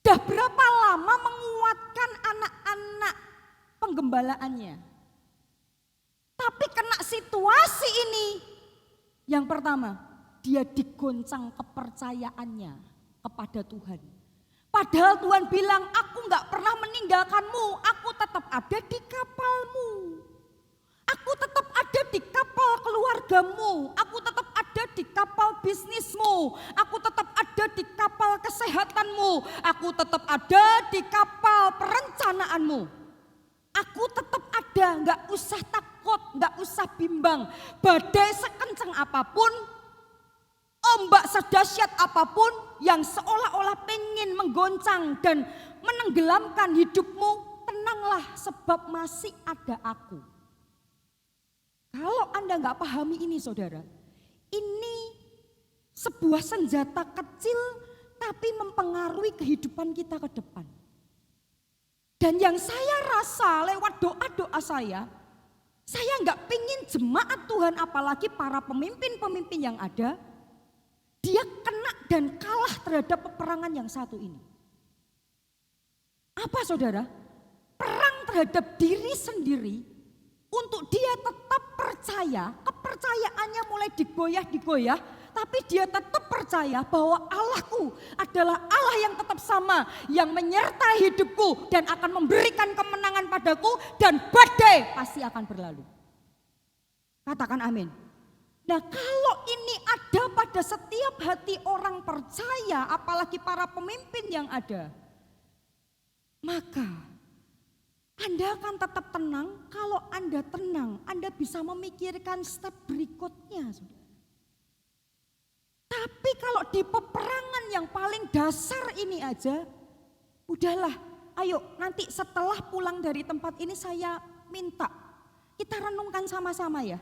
Dah berapa lama menguatkan anak-anak penggembalaannya? Tapi kena situasi ini, yang pertama, dia digoncang kepercayaannya kepada Tuhan. Padahal Tuhan bilang, aku gak pernah meninggalkanmu, aku tetap ada di kapalmu. Aku tetap ada di kapal keluargamu, aku tetap ada di kapal bisnismu, aku tetap ada di kapal kesehatanmu, aku tetap ada di kapal perencanaanmu. Aku tetap ada, gak usah takut, gak usah bimbang. Badai sekencang apapun, ombak sedahsyat apapun yang seolah-olah pengen menggoncang dan menenggelamkan hidupmu, tenanglah sebab masih ada aku. Kalau Anda nggak pahami ini saudara, ini sebuah senjata kecil tapi mempengaruhi kehidupan kita ke depan. Dan yang saya rasa lewat doa-doa saya nggak pingin jemaat Tuhan apalagi para pemimpin-pemimpin yang ada, dia kena dan kalah terhadap peperangan yang satu ini. Apa saudara? Perang terhadap diri sendiri untuk dia tetap percaya, kepercayaannya mulai digoyah, tapi dia tetap percaya bahwa Allahku adalah Allah yang tetap sama, yang menyertai hidupku dan akan memberikan kemenangan padaku dan badai pasti akan berlalu. Katakan amin. Nah kalau ini ada pada setiap hati orang percaya, apalagi para pemimpin yang ada, maka Anda akan tetap tenang. Kalau Anda tenang, Anda bisa memikirkan step berikutnya, saudara. Tapi kalau di peperangan yang paling dasar ini aja, udahlah, ayo nanti setelah pulang dari tempat ini saya minta kita renungkan sama-sama ya.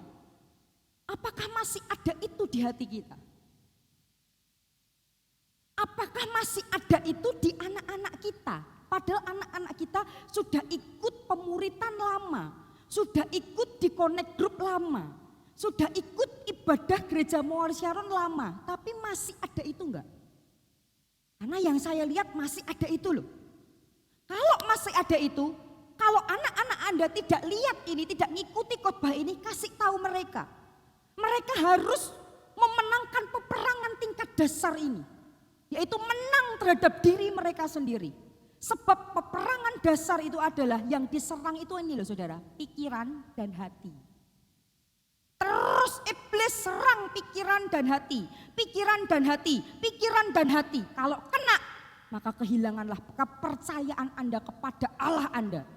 Apakah masih ada itu di hati kita? Apakah masih ada itu di anak-anak kita? Padahal anak-anak kita sudah ikut pemuritan lama, sudah ikut di connect group lama, sudah ikut ibadah gereja Mawar Sharon lama, tapi masih ada itu enggak? Karena yang saya lihat masih ada itu loh. Kalau masih ada itu, kalau anak-anak Anda tidak lihat ini, tidak ngikuti khotbah ini, kasih tahu mereka. Mereka harus memenangkan peperangan tingkat dasar ini, yaitu menang terhadap diri mereka sendiri. Sebab peperangan dasar itu adalah yang diserang itu ini loh saudara, pikiran dan hati. Terus iblis serang pikiran dan hati, pikiran dan hati, pikiran dan hati. Kalau kena, maka kehilanganlah kepercayaan Anda kepada Allah Anda.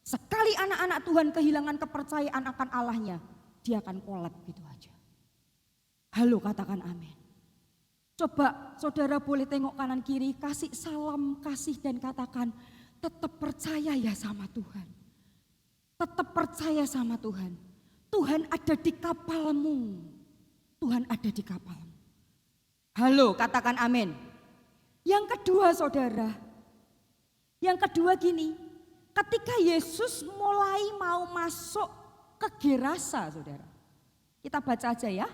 Sekali anak-anak Tuhan kehilangan kepercayaan akan Allahnya, dia akan kolab gitu aja. Halo, katakan amin. Coba saudara boleh tengok kanan kiri, kasih salam kasih dan katakan tetap percaya ya sama Tuhan. Tetap percaya sama Tuhan. Tuhan ada di kapalmu. Tuhan ada di kapalmu. Halo, katakan amin. Yang kedua saudara, yang kedua gini, ketika Yesus mulai mau masuk ke Gerasa saudara. Kita baca aja ya,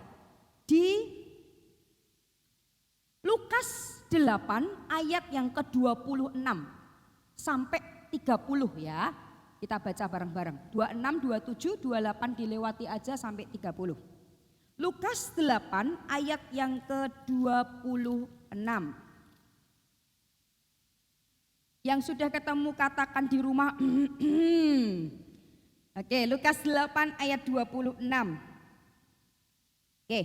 di Lukas 8 ayat yang ke-26 sampai 30 ya. Kita baca bareng-bareng. 26, 27, 28 dilewati aja sampai 30. Lukas 8 ayat yang ke-26. Yang sudah ketemu katakan di rumah. Oke, Lukas 8 ayat 26. Oke.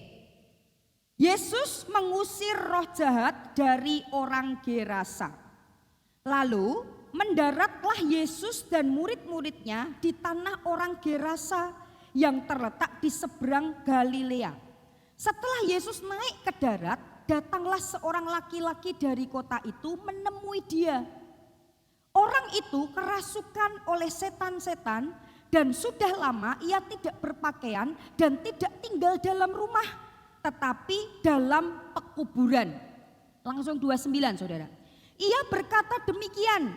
Yesus mengusir roh jahat dari orang Gerasa. Lalu mendaratlah Yesus dan murid-muridnya di tanah orang Gerasa yang terletak di seberang Galilea. Setelah Yesus naik ke darat, datanglah seorang laki-laki dari kota itu menemui dia. Orang itu kerasukan oleh setan-setan dan sudah lama ia tidak berpakaian dan tidak tinggal dalam rumah, tetapi dalam pekuburan. Langsung 29 saudara. Ia berkata demikian,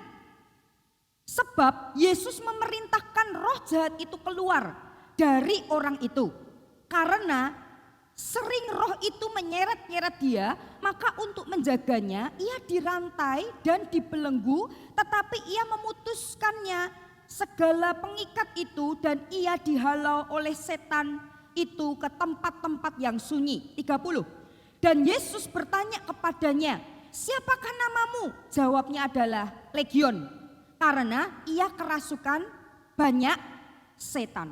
sebab Yesus memerintahkan roh jahat itu keluar dari orang itu. Karena sering roh itu menyeret-nyeret dia, maka untuk menjaganya ia dirantai dan dibelenggu, tetapi ia memutuskannya segala pengikat itu dan ia dihalau oleh setan itu ke tempat-tempat yang sunyi. 30. Dan Yesus bertanya kepadanya, siapakah namamu? Jawabnya adalah Legion, karena ia kerasukan banyak setan.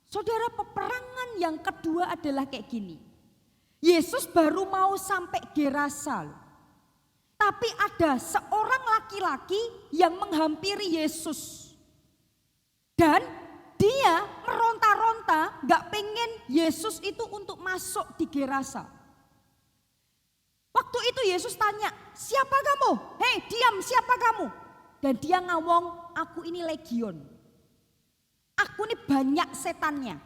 Saudara, peperangan yang kedua adalah kayak gini. Yesus baru mau sampai Gerasa, tapi ada seorang laki-laki yang menghampiri Yesus. Dan dia meronta-ronta gak pengen Yesus itu untuk masuk di Gerasa. Waktu itu Yesus tanya, siapa kamu? Hei diam, siapa kamu? Dan dia ngomong, aku ini Legion. Aku ini banyak setannya.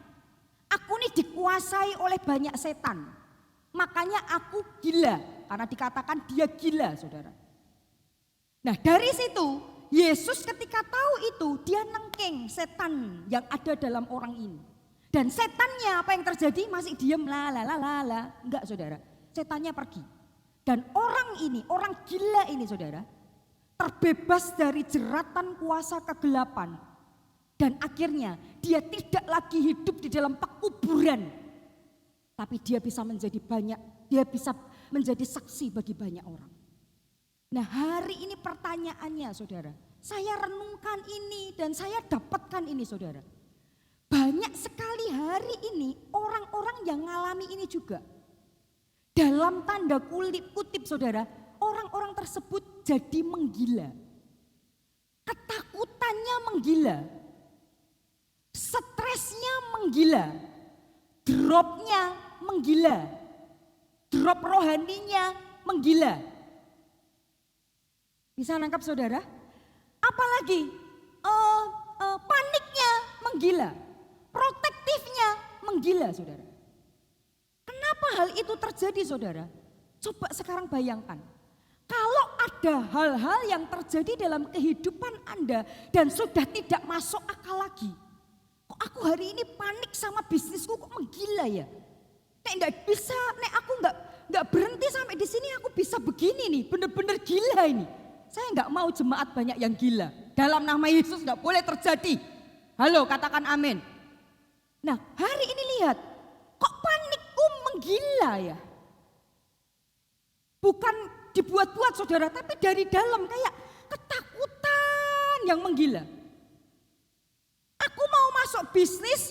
Aku ini dikuasai oleh banyak setan. Makanya aku gila, karena dikatakan dia gila, saudara. Nah dari situ, Yesus ketika tahu itu, dia nengking setan yang ada dalam orang ini. Dan setannya apa yang terjadi? Masih diam, enggak saudara. Setannya pergi. Dan orang ini, orang gila ini saudara, terbebas dari jeratan kuasa kegelapan. Dan akhirnya dia tidak lagi hidup di dalam pekuburan. Tapi dia bisa menjadi banyak, dia bisa menjadi saksi bagi banyak orang. Nah hari ini pertanyaannya saudara, saya renungkan ini dan saya dapatkan ini saudara. Banyak sekali hari ini orang-orang yang mengalami ini juga. Dalam tanda kutip saudara, orang-orang tersebut jadi menggila. Ketakutannya menggila. Stresnya menggila. Dropnya menggila. Drop rohaninya menggila. Bisa nangkap saudara? Apalagi paniknya menggila. Protektifnya menggila saudara. Kenapa hal itu terjadi saudara? Coba sekarang bayangkan. Kalau ada hal-hal yang terjadi dalam kehidupan Anda dan sudah tidak masuk akal lagi. Kok aku hari ini panik sama bisnisku kok menggila ya? Nek enggak bisa, nek aku enggak berhenti sampai di sini aku bisa begini nih, bener-bener gila ini. Saya enggak mau jemaat banyak yang gila. Dalam nama Yesus enggak boleh terjadi. Halo, katakan amin. Nah, hari ini lihat, kok panikku menggila ya? Bukan dibuat-buat saudara, tapi dari dalam kayak ketakutan yang menggila. Aku mau masuk bisnis,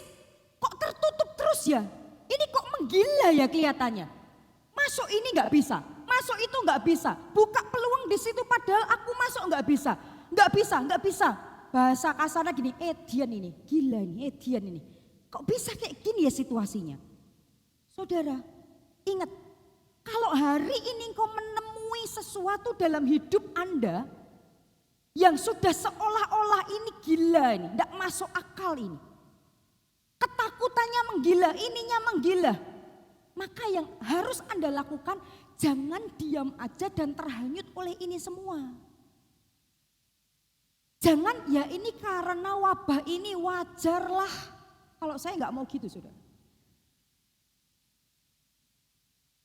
kok tertutup terus ya? Ini kok menggila ya kelihatannya. Masuk ini nggak bisa, masuk itu nggak bisa. Buka peluang di situ padahal aku masuk nggak bisa, nggak bisa. Bahasa kasarnya gini, Edian ini, gila ini, Edian ini. Kok bisa kayak gini ya situasinya? Saudara, ingat, kalau hari ini kau menemui sesuatu dalam hidup Anda yang sudah seolah-olah ini gila ini, tidak masuk akal ini. Ketakutannya menggila, ininya menggila. Maka yang harus Anda lakukan, jangan diam aja dan terhanyut oleh ini semua. Jangan ya ini karena wabah ini wajarlah. Kalau saya nggak mau gitu saudara.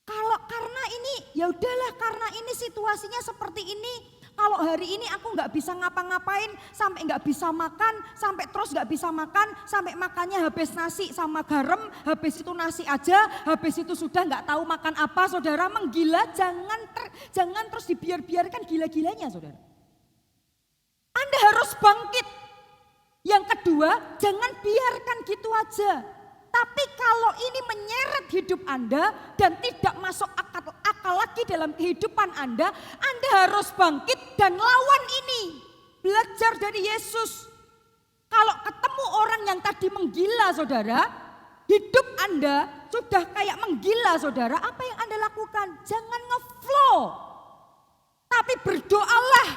Kalau karena ini ya udahlah karena ini situasinya seperti ini. Kalau hari ini aku nggak bisa ngapa-ngapain sampai nggak bisa makan, sampai terus nggak bisa makan, sampai makannya habis nasi sama garam, habis itu nasi aja, habis itu sudah nggak tahu makan apa, saudara menggila, jangan terus dibiarkan gila-gilanya, saudara. Anda harus bangkit. Yang kedua, jangan biarkan gitu aja. Tapi kalau ini menyeret hidup Anda dan tidak masuk akal lagi dalam kehidupan Anda harus bangkit dan lawan ini. Belajar dari Yesus. Kalau ketemu orang yang tadi menggila saudara, hidup Anda sudah kayak menggila saudara, apa yang Anda lakukan? Jangan ngeflow, tapi berdoalah.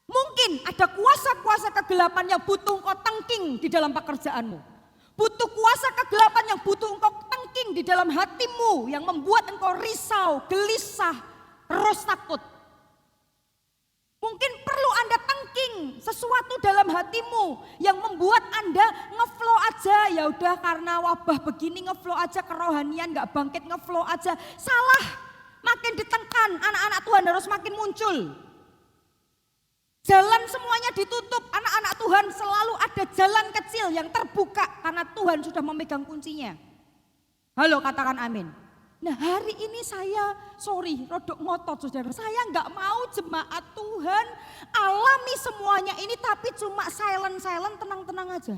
Mungkin ada kuasa-kuasa kegelapan yang butuh engkau tengking di dalam pekerjaanmu. Butuh kuasa kegelapan yang butuh engkau tengking di dalam hatimu yang membuat engkau risau, gelisah, terus takut. Mungkin perlu Anda tengking sesuatu dalam hatimu yang membuat Anda ngeflow aja. Ya udah karena wabah begini ngeflow aja, kerohanian gak bangkit ngeflow aja. Salah, makin ditekan anak-anak Tuhan harus makin muncul. Jalan semuanya ditutup, anak-anak Tuhan selalu ada jalan kecil yang terbuka karena Tuhan sudah memegang kuncinya. Halo, katakan amin. Nah hari ini saya, rodok ngotot saudara, saya nggak mau jemaat Tuhan alami semuanya ini tapi cuma silent, tenang-tenang aja.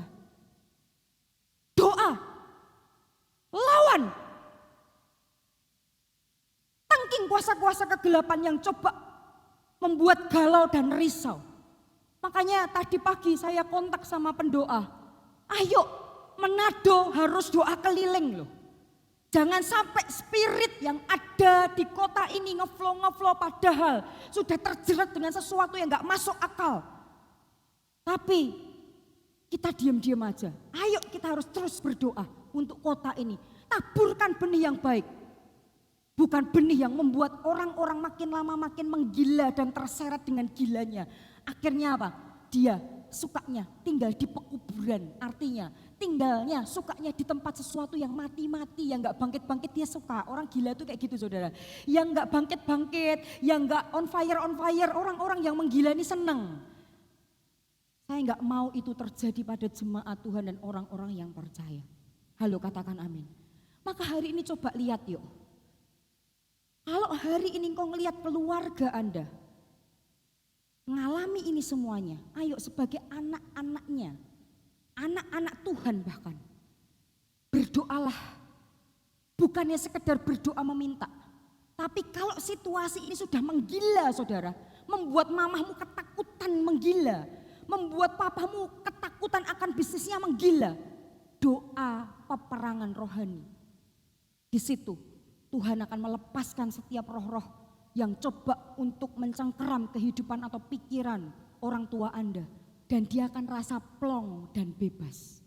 Doa, lawan, tangking kuasa-kuasa kegelapan yang coba membuat galau dan risau. Makanya tadi pagi saya kontak sama pendoa. Ayo Manado harus doa keliling loh. Jangan sampai spirit yang ada di kota ini ngeflow padahal sudah terjerat dengan sesuatu yang gak masuk akal. Tapi kita diam-diam aja. Ayo kita harus terus berdoa untuk kota ini. Taburkan benih yang baik. Bukan benih yang membuat orang-orang makin lama makin menggila dan terseret dengan gilanya. Akhirnya apa? Dia sukanya tinggal di pekuburan. Artinya tinggalnya sukanya di tempat sesuatu yang mati-mati, yang gak bangkit-bangkit dia suka. Orang gila tuh kayak gitu saudara. Yang gak bangkit-bangkit, yang gak on fire, orang-orang yang menggila ini seneng. Saya gak mau itu terjadi pada jemaat Tuhan dan orang-orang yang percaya. Halo, katakan amin. Maka hari ini coba lihat yuk. Kalau hari ini kau ngelihat keluarga Anda mengalami ini semuanya, ayo sebagai anak-anaknya, anak-anak Tuhan bahkan, berdoalah. Bukannya sekedar berdoa meminta, tapi kalau situasi ini sudah menggila saudara, membuat mamahmu ketakutan menggila, membuat papamu ketakutan akan bisnisnya menggila, doa peperangan rohani. Di situ Tuhan akan melepaskan setiap roh-roh yang coba untuk mencengkeram kehidupan atau pikiran orang tua Anda. Dan dia akan rasa plong dan bebas.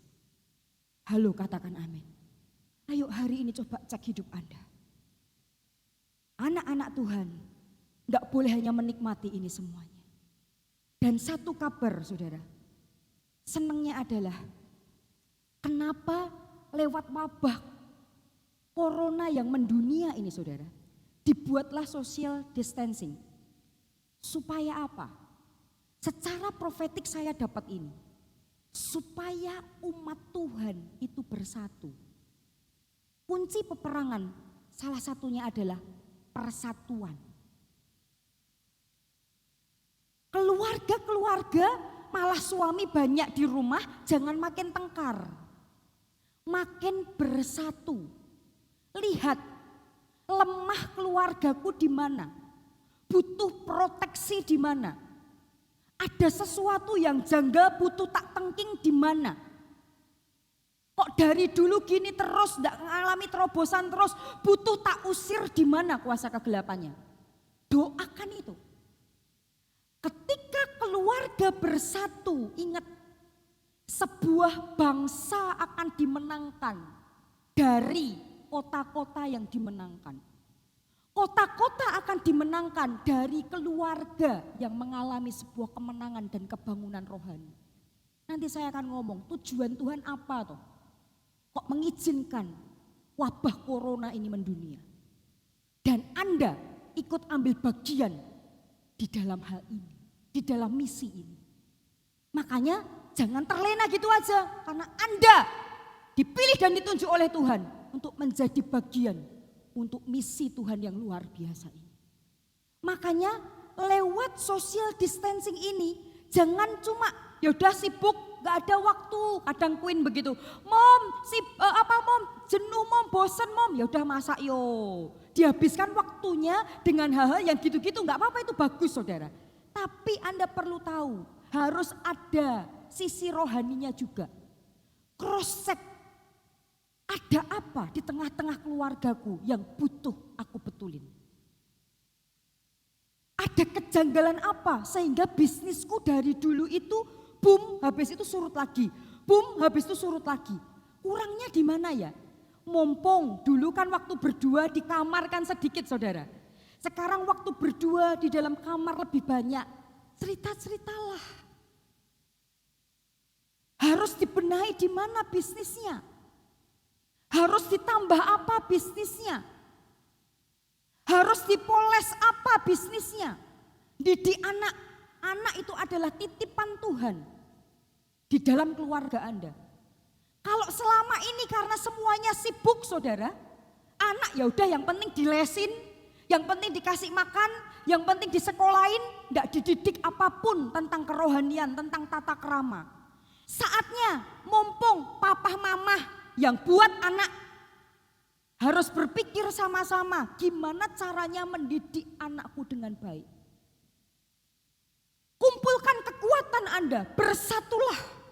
Halo, katakan amin. Ayo hari ini coba cek hidup Anda. Anak-anak Tuhan gak boleh hanya menikmati ini semuanya. Dan satu kabar saudara, senangnya adalah kenapa lewat wabah Corona yang mendunia ini saudara, dibuatlah social distancing. Supaya apa? Secara profetik saya dapat ini. Supaya umat Tuhan itu bersatu. Kunci peperangan salah satunya adalah persatuan. Keluarga-keluarga malah suami banyak di rumah, jangan makin tengkar. Makin bersatu. Lihat, lemah keluargaku di mana? Butuh proteksi di mana? Ada sesuatu yang janggal, butuh tak tengking di mana? Kok dari dulu gini terus, tidak mengalami terobosan terus, butuh tak usir di mana kuasa kegelapannya? Doakan itu. Ketika keluarga bersatu, ingat, sebuah bangsa akan dimenangkan dari kota-kota yang dimenangkan. Kota-kota akan dimenangkan dari keluarga yang mengalami sebuah kemenangan dan kebangunan rohani. Nanti saya akan ngomong tujuan Tuhan apa toh? Kok mengizinkan wabah corona ini mendunia? Dan Anda ikut ambil bagian di dalam hal ini, di dalam misi ini. Makanya jangan terlena gitu aja, karena Anda dipilih dan ditunjuk oleh Tuhan untuk menjadi bagian untuk misi Tuhan yang luar biasa ini. Makanya lewat social distancing ini jangan cuma yaudah sibuk gak ada waktu, kadang Queen begitu, mom jenuh mom, bosen mom, yaudah masak yo, dihabiskan waktunya dengan hal-hal yang gitu-gitu, gak apa-apa, itu bagus saudara. Tapi Anda perlu tahu harus ada sisi rohaninya juga. Cross check. Ada apa di tengah-tengah keluargaku yang butuh aku betulin? Ada kejanggalan apa sehingga bisnisku dari dulu itu boom, habis itu surut lagi. Boom, habis itu surut lagi. Kurangnya di mana ya? Mumpung dulu kan waktu berdua di kamar kan sedikit saudara. Sekarang waktu berdua di dalam kamar lebih banyak. Cerita-ceritalah. Harus dibenahi di mana bisnisnya? Harus ditambah apa bisnisnya? Harus dipoles apa bisnisnya? Didik anak. Anak itu adalah titipan Tuhan di dalam keluarga Anda. Kalau selama ini karena semuanya sibuk saudara, anak ya udah yang penting dilesin, yang penting dikasih makan, yang penting disekolahin, enggak dididik apapun tentang kerohanian, tentang tata krama. Saatnya mumpung papa mama yang buat anak harus berpikir sama-sama gimana caranya mendidik anakku dengan baik. Kumpulkan kekuatan Anda, bersatulah.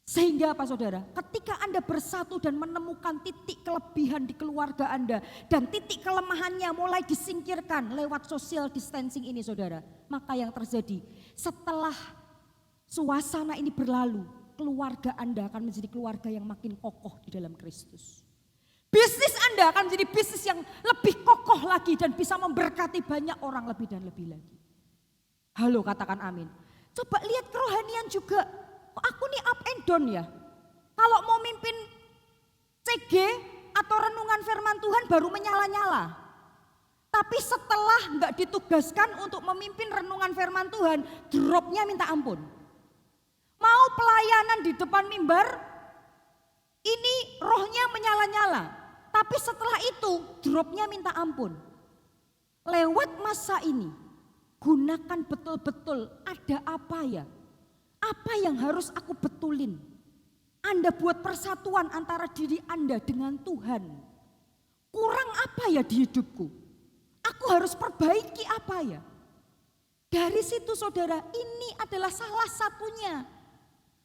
Sehingga apa saudara? Ketika Anda bersatu dan menemukan titik kelebihan di keluarga Anda dan titik kelemahannya mulai disingkirkan lewat social distancing ini saudara. Maka yang terjadi setelah suasana ini berlalu, keluarga Anda akan menjadi keluarga yang makin kokoh di dalam Kristus. Bisnis Anda akan menjadi bisnis yang lebih kokoh lagi dan bisa memberkati banyak orang lebih dan lebih lagi. Halo, katakan amin. Coba lihat kerohanian juga. Kok aku nih up and down ya? Kalau mau mimpin CG atau renungan firman Tuhan baru menyala-nyala. Tapi setelah nggak ditugaskan untuk memimpin renungan firman Tuhan, dropnya minta ampun. Mau pelayanan di depan mimbar, ini rohnya menyala-nyala. Tapi setelah itu dropnya minta ampun. Lewat masa ini, gunakan betul-betul ada apa ya? Apa yang harus aku betulin? Anda buat persatuan antara diri Anda dengan Tuhan. Kurang apa ya di hidupku? Aku harus perbaiki apa ya? Dari situ saudara, ini adalah salah satunya.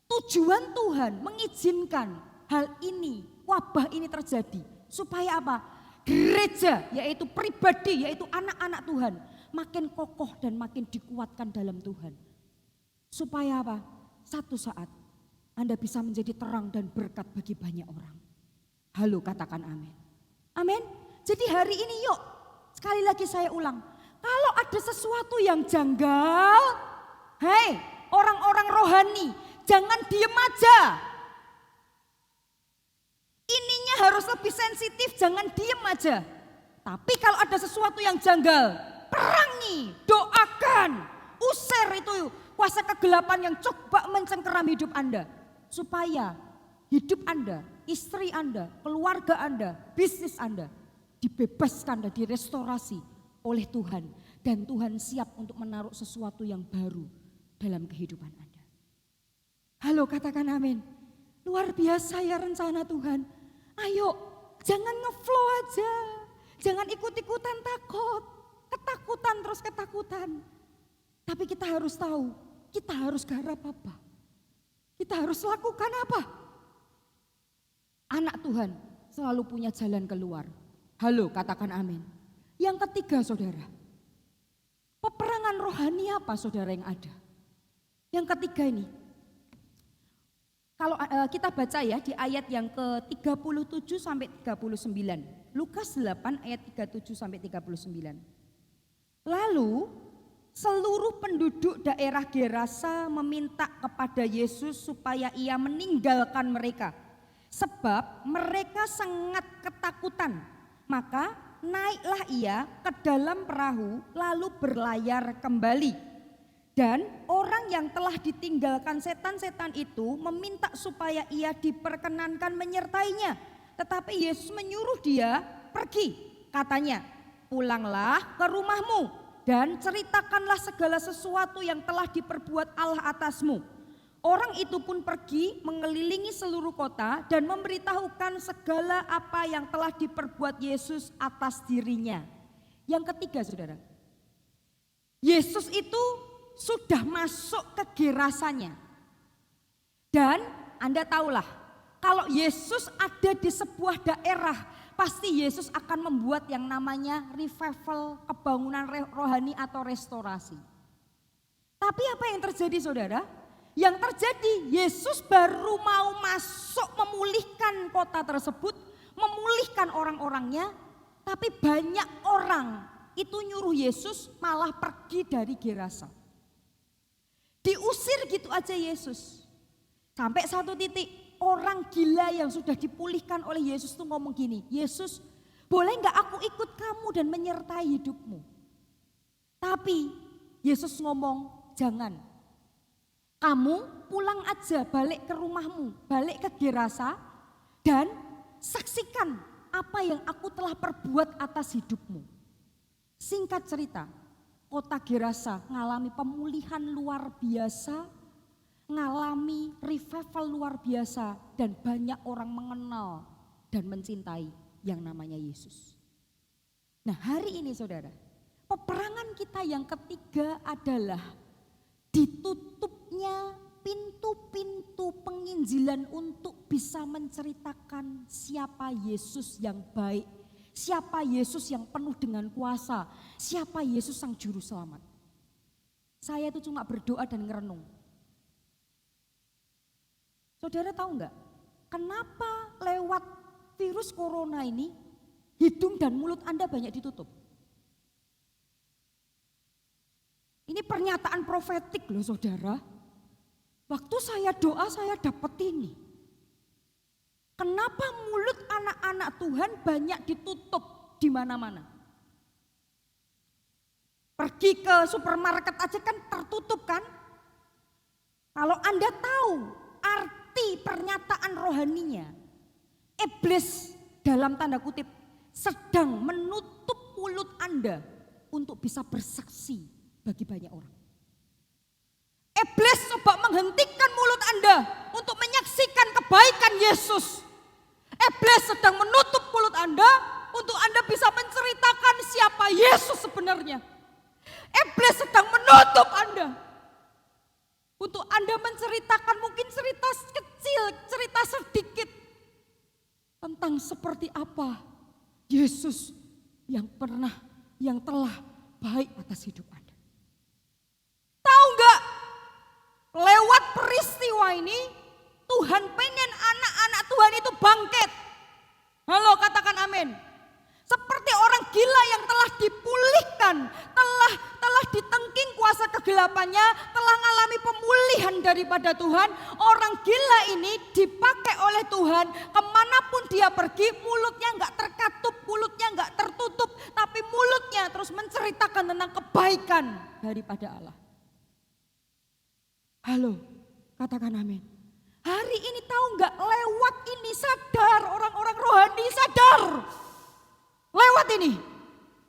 Tujuan Tuhan mengizinkan hal ini, wabah ini terjadi. Supaya apa? Gereja, yaitu pribadi, yaitu anak-anak Tuhan. Makin kokoh dan makin dikuatkan dalam Tuhan. Supaya apa? Satu saat Anda bisa menjadi terang dan berkat bagi banyak orang. Halo, katakan amin. Amin. Jadi hari ini yuk, sekali lagi saya ulang. Kalau ada sesuatu yang janggal, hei orang-orang rohani, jangan diem aja. Ininya harus lebih sensitif, jangan diem aja. Tapi kalau ada sesuatu yang janggal, perangi, doakan, usir itu kuasa kegelapan yang coba mencengkeram hidup Anda. Supaya hidup Anda, istri Anda, keluarga Anda, bisnis Anda dibebaskan dan direstorasi oleh Tuhan. Dan Tuhan siap untuk menaruh sesuatu yang baru dalam kehidupan Anda. Halo, katakan amin. Luar biasa ya rencana Tuhan. Ayo, jangan ngeflow aja. Jangan ikut-ikutan takut. Ketakutan terus ketakutan. Tapi kita harus tahu, kita harus garap apa. Kita harus lakukan apa? Anak Tuhan selalu punya jalan keluar. Halo, katakan amin. Yang ketiga saudara, peperangan rohani apa saudara yang ada? Yang ketiga ini, kalau kita baca ya di ayat yang ke-37 sampai 39. Lukas 8 ayat 37 sampai 39. Lalu seluruh penduduk daerah Gerasa meminta kepada Yesus supaya ia meninggalkan mereka. Sebab mereka sangat ketakutan. Maka naiklah ia ke dalam perahu lalu berlayar kembali. Dan orang yang telah ditinggalkan setan-setan itu meminta supaya ia diperkenankan menyertainya. Tetapi Yesus menyuruh dia pergi. Katanya, pulanglah ke rumahmu. Dan ceritakanlah segala sesuatu yang telah diperbuat Allah atasmu. Orang itu pun pergi mengelilingi seluruh kota dan memberitahukan segala apa yang telah diperbuat Yesus atas dirinya. Yang ketiga saudara, Yesus itu sudah masuk ke Gerasanya. Dan Anda tahulah, kalau Yesus ada di sebuah daerah, pasti Yesus akan membuat yang namanya revival, kebangunan rohani atau restorasi. Tapi apa yang terjadi saudara? Yang terjadi Yesus baru mau masuk memulihkan kota tersebut, memulihkan orang-orangnya. Tapi banyak orang itu nyuruh Yesus malah pergi dari Gerasa. Diusir gitu aja Yesus. Sampai satu titik orang gila yang sudah dipulihkan oleh Yesus tuh ngomong gini, Yesus boleh gak aku ikut kamu dan menyertai hidupmu? Tapi Yesus ngomong jangan. Kamu pulang aja, balik ke rumahmu, balik ke Gerasa dan saksikan apa yang aku telah perbuat atas hidupmu. Singkat cerita, kota Gerasa ngalami pemulihan luar biasa, ngalami revival luar biasa dan banyak orang mengenal dan mencintai yang namanya Yesus. Nah hari ini saudara, peperangan kita yang ketiga adalah ditutupnya pintu-pintu penginjilan untuk bisa menceritakan siapa Yesus yang baik, siapa Yesus yang penuh dengan kuasa, siapa Yesus sang juru selamat. Saya itu cuma berdoa dan ngerenung. Saudara tahu enggak, kenapa lewat virus corona ini, hidung dan mulut Anda banyak ditutup. Ini pernyataan profetik loh saudara. Waktu saya doa saya dapat ini. Kenapa mulut anak-anak Tuhan banyak ditutup di mana-mana? Pergi ke supermarket aja kan tertutup kan? Kalau Anda tahu arti pernyataan rohaninya, iblis dalam tanda kutip sedang menutup mulut Anda untuk bisa bersaksi bagi banyak orang. Iblis coba menghentikan mulut Anda untuk menyaksikan kebaikan Yesus. Iblis sedang menutup mulut Anda untuk Anda bisa menceritakan siapa Yesus sebenarnya. Iblis sedang menutup Anda untuk Anda menceritakan mungkin cerita kecil, cerita sedikit tentang seperti apa Yesus yang telah baik atas hidup Anda. Tahu enggak? Lewat peristiwa ini Tuhan pengen anak-anak Tuhan itu bangkit. Halo, katakan amin. Seperti orang gila yang telah dipulihkan, telah ditengking kuasa kegelapannya, telah mengalami pemulihan daripada Tuhan. Orang gila ini dipakai oleh Tuhan, kemanapun dia pergi mulutnya enggak terkatup, mulutnya enggak tertutup, tapi mulutnya terus menceritakan tentang kebaikan daripada Allah. Halo, katakan amin. Hari ini tahu enggak, lewat ini sadar, orang-orang rohani sadar. Lewat ini,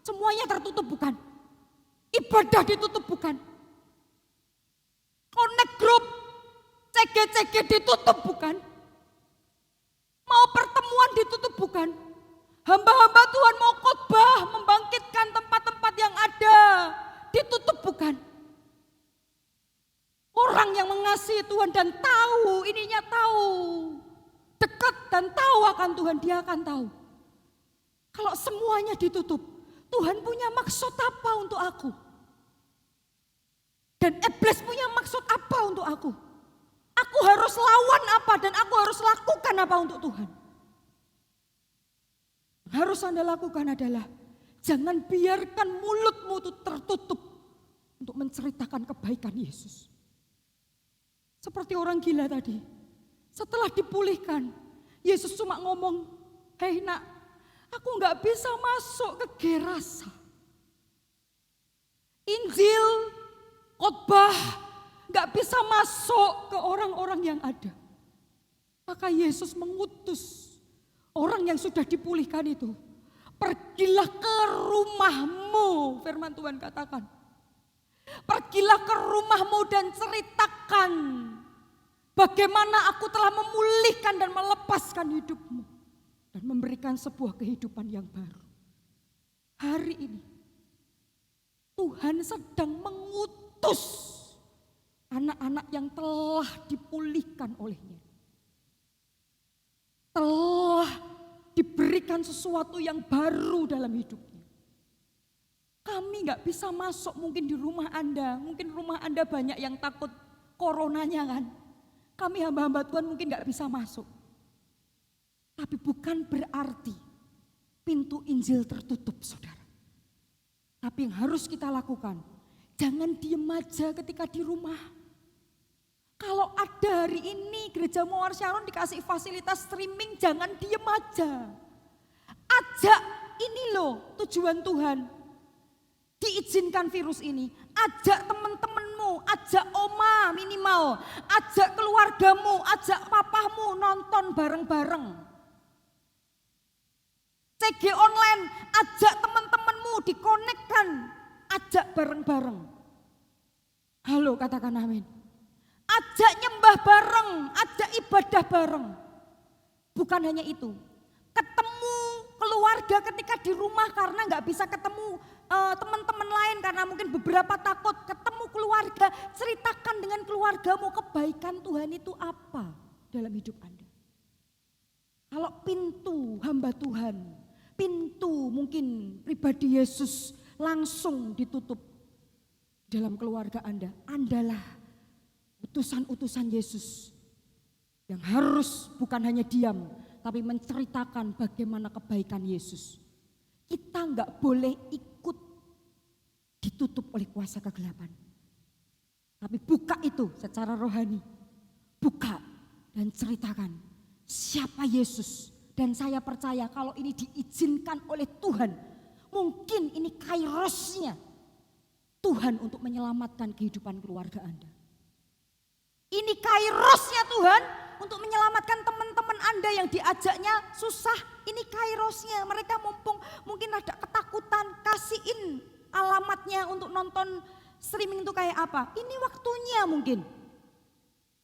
semuanya tertutup bukan? Ibadah ditutup bukan? Connect group, CG ditutup bukan? Mau pertemuan ditutup bukan? Hamba-hamba Tuhan mau khotbah, membangkitkan tempat-tempat yang ada, ditutup bukan? Orang yang mengasihi Tuhan dan tahu, ininya tahu, dekat dan tahu akan Tuhan, dia akan tahu. Kalau semuanya ditutup, Tuhan punya maksud apa untuk aku? Dan iblis punya maksud apa untuk aku? Aku harus lawan apa dan aku harus lakukan apa untuk Tuhan? Harus Anda lakukan adalah jangan biarkan mulutmu itu tertutup untuk menceritakan kebaikan Yesus. Seperti orang gila tadi, setelah dipulihkan, Yesus cuma ngomong, "Hei nak, aku gak bisa masuk ke Gerasa. Injil, khotbah gak bisa masuk ke orang-orang yang ada." Maka Yesus mengutus orang yang sudah dipulihkan itu, "Pergilah ke rumahmu," firman Tuhan katakan. "Pergilah ke rumahmu dan ceritakan bagaimana aku telah memulihkan dan melepaskan hidupmu dan memberikan sebuah kehidupan yang baru." Hari ini Tuhan sedang mengutus anak-anak yang telah dipulihkan olehnya. Telah diberikan sesuatu yang baru dalam hidupnya. Kami gak bisa masuk mungkin di rumah Anda. Mungkin rumah Anda banyak yang takut coronanya kan. Kami hamba-hamba Tuhan mungkin gak bisa masuk. Tapi bukan berarti pintu Injil tertutup saudara. Tapi yang harus kita lakukan, jangan diem aja ketika di rumah. Kalau ada hari ini Gereja Mawar Sharon dikasih fasilitas streaming, jangan diem aja. Ajak, ini loh tujuan Tuhan. Diizinkan virus ini, ajak teman-temanmu, ajak oma minimal, ajak keluargamu, ajak papahmu nonton bareng-bareng. CG online, ajak teman-temanmu dikonekkan, ajak bareng-bareng. Halo, katakan amin. Ajak nyembah bareng, ajak ibadah bareng. Bukan hanya itu, ketemu keluarga ketika di rumah karena gak bisa ketemu teman-teman lain karena mungkin beberapa takut, ketemu keluarga, ceritakan dengan keluargamu kebaikan Tuhan itu apa dalam hidup Anda. Kalau pintu hamba Tuhan, pintu mungkin pribadi Yesus langsung ditutup dalam keluarga Anda, Andalah utusan-utusan Yesus yang harus bukan hanya diam, tapi menceritakan bagaimana kebaikan Yesus. Kita nggak boleh ikut ditutup oleh kuasa kegelapan. Tapi buka itu secara rohani. Buka dan ceritakan siapa Yesus. Dan saya percaya kalau ini diizinkan oleh Tuhan, mungkin ini kairosnya Tuhan untuk menyelamatkan kehidupan keluarga Anda. Ini kairosnya Tuhan untuk menyelamatkan teman-teman Anda yang diajaknya susah. Ini kairosnya, mereka mumpung mungkin ada ketakutan, kasihin alamatnya untuk nonton streaming itu kayak apa. Ini waktunya mungkin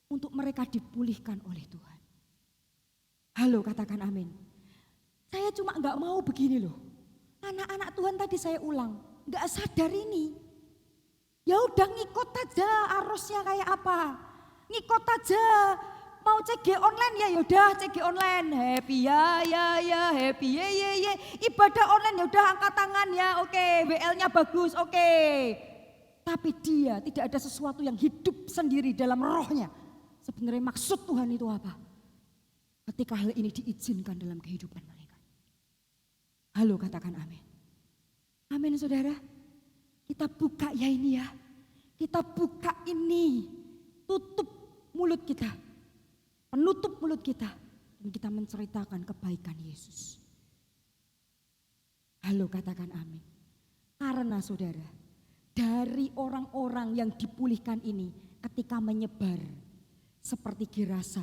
untuk mereka dipulihkan oleh Tuhan. Halo, katakan amin. Saya cuma gak mau begini loh. Anak-anak Tuhan tadi saya ulang, gak sadar ini. Ya udah ngikut aja arusnya kayak apa. Ngikut aja. Mau CG online ya yaudah CG online. Happy ya happy ye. Ibadah online ya udah angkat tangan ya, oke. WL-nya bagus, oke. Tapi dia tidak ada sesuatu yang hidup sendiri dalam rohnya. Sebenarnya maksud Tuhan itu apa? Ketika hal ini diizinkan dalam kehidupan mereka. Halo, katakan amin. Amin saudara. Kita buka ya ini ya. Kita buka ini. Tutup mulut kita. Penutup mulut kita. Dan kita menceritakan kebaikan Yesus. Halo, katakan amin. Karena saudara, dari orang-orang yang dipulihkan ini ketika menyebar seperti Gerasa,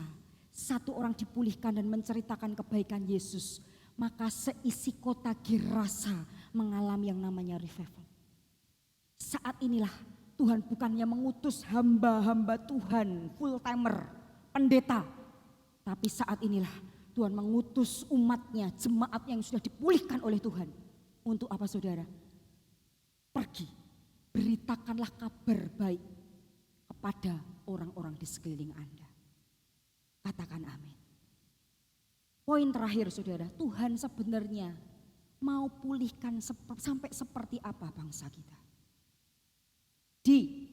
satu orang dipulihkan dan menceritakan kebaikan Yesus, maka seisi kota Gerasa mengalami yang namanya revival. Saat inilah Tuhan bukannya mengutus hamba-hamba Tuhan full timer, pendeta. Tapi saat inilah Tuhan mengutus umatnya, jemaat yang sudah dipulihkan oleh Tuhan. Untuk apa saudara? Pergi, beritakanlah kabar baik kepada orang-orang di sekeliling Anda. Katakan amin. Poin terakhir saudara, Tuhan sebenarnya mau pulihkan sampai seperti apa bangsa kita. Di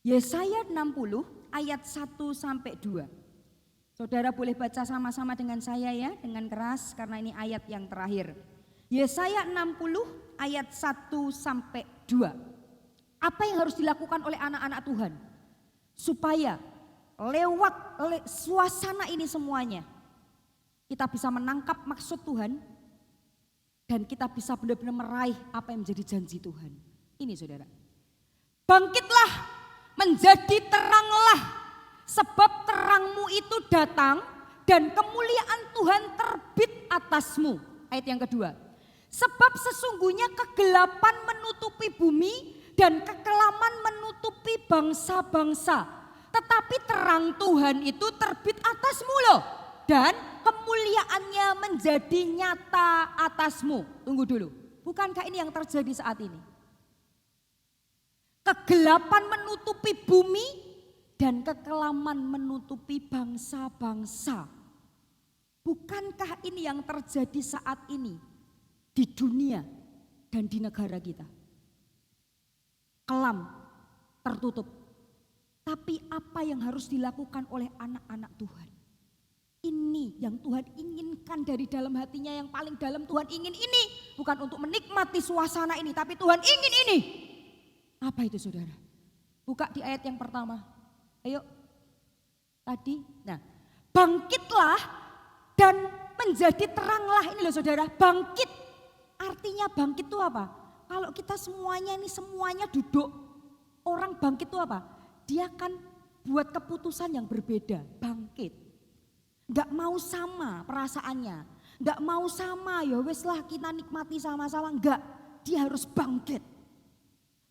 Yesaya 60 ayat 1 sampai 2. Saudara boleh baca sama-sama dengan saya ya, dengan keras karena ini ayat yang terakhir. Yesaya 60 ayat 1 sampai 2. Apa yang harus dilakukan oleh anak-anak Tuhan? Supaya lewat suasana ini semuanya kita bisa menangkap maksud Tuhan dan kita bisa benar-benar meraih apa yang menjadi janji Tuhan. Ini saudara. Bangkitlah, menjadi teranglah, sebab terangmu itu datang dan kemuliaan Tuhan terbit atasmu. Ayat yang kedua. Sebab sesungguhnya kegelapan menutupi bumi dan kekelaman menutupi bangsa-bangsa. Tetapi terang Tuhan itu terbit atasmu loh. Dan kemuliaannya menjadi nyata atasmu. Tunggu dulu, bukankah ini yang terjadi saat ini? Kegelapan menutupi bumi dan kekelaman menutupi bangsa-bangsa. Bukankah ini yang terjadi saat ini di dunia dan di negara kita? Kelam, tertutup. Tapi apa yang harus dilakukan oleh anak-anak Tuhan? Ini yang Tuhan inginkan dari dalam hatinya, yang paling dalam Tuhan ingin ini. Bukan untuk menikmati suasana ini, tapi Tuhan ingin ini. Apa itu saudara? Buka di ayat yang pertama. Ayo. Tadi. Nah, bangkitlah dan menjadi teranglah. Ini loh saudara, bangkit. Artinya bangkit itu apa? Kalau kita semuanya ini semuanya duduk. Orang bangkit itu apa? Dia akan buat keputusan yang berbeda. Bangkit. Gak mau sama perasaannya. Gak mau sama, ya wes lah kita nikmati sama-sama. Enggak, dia harus bangkit.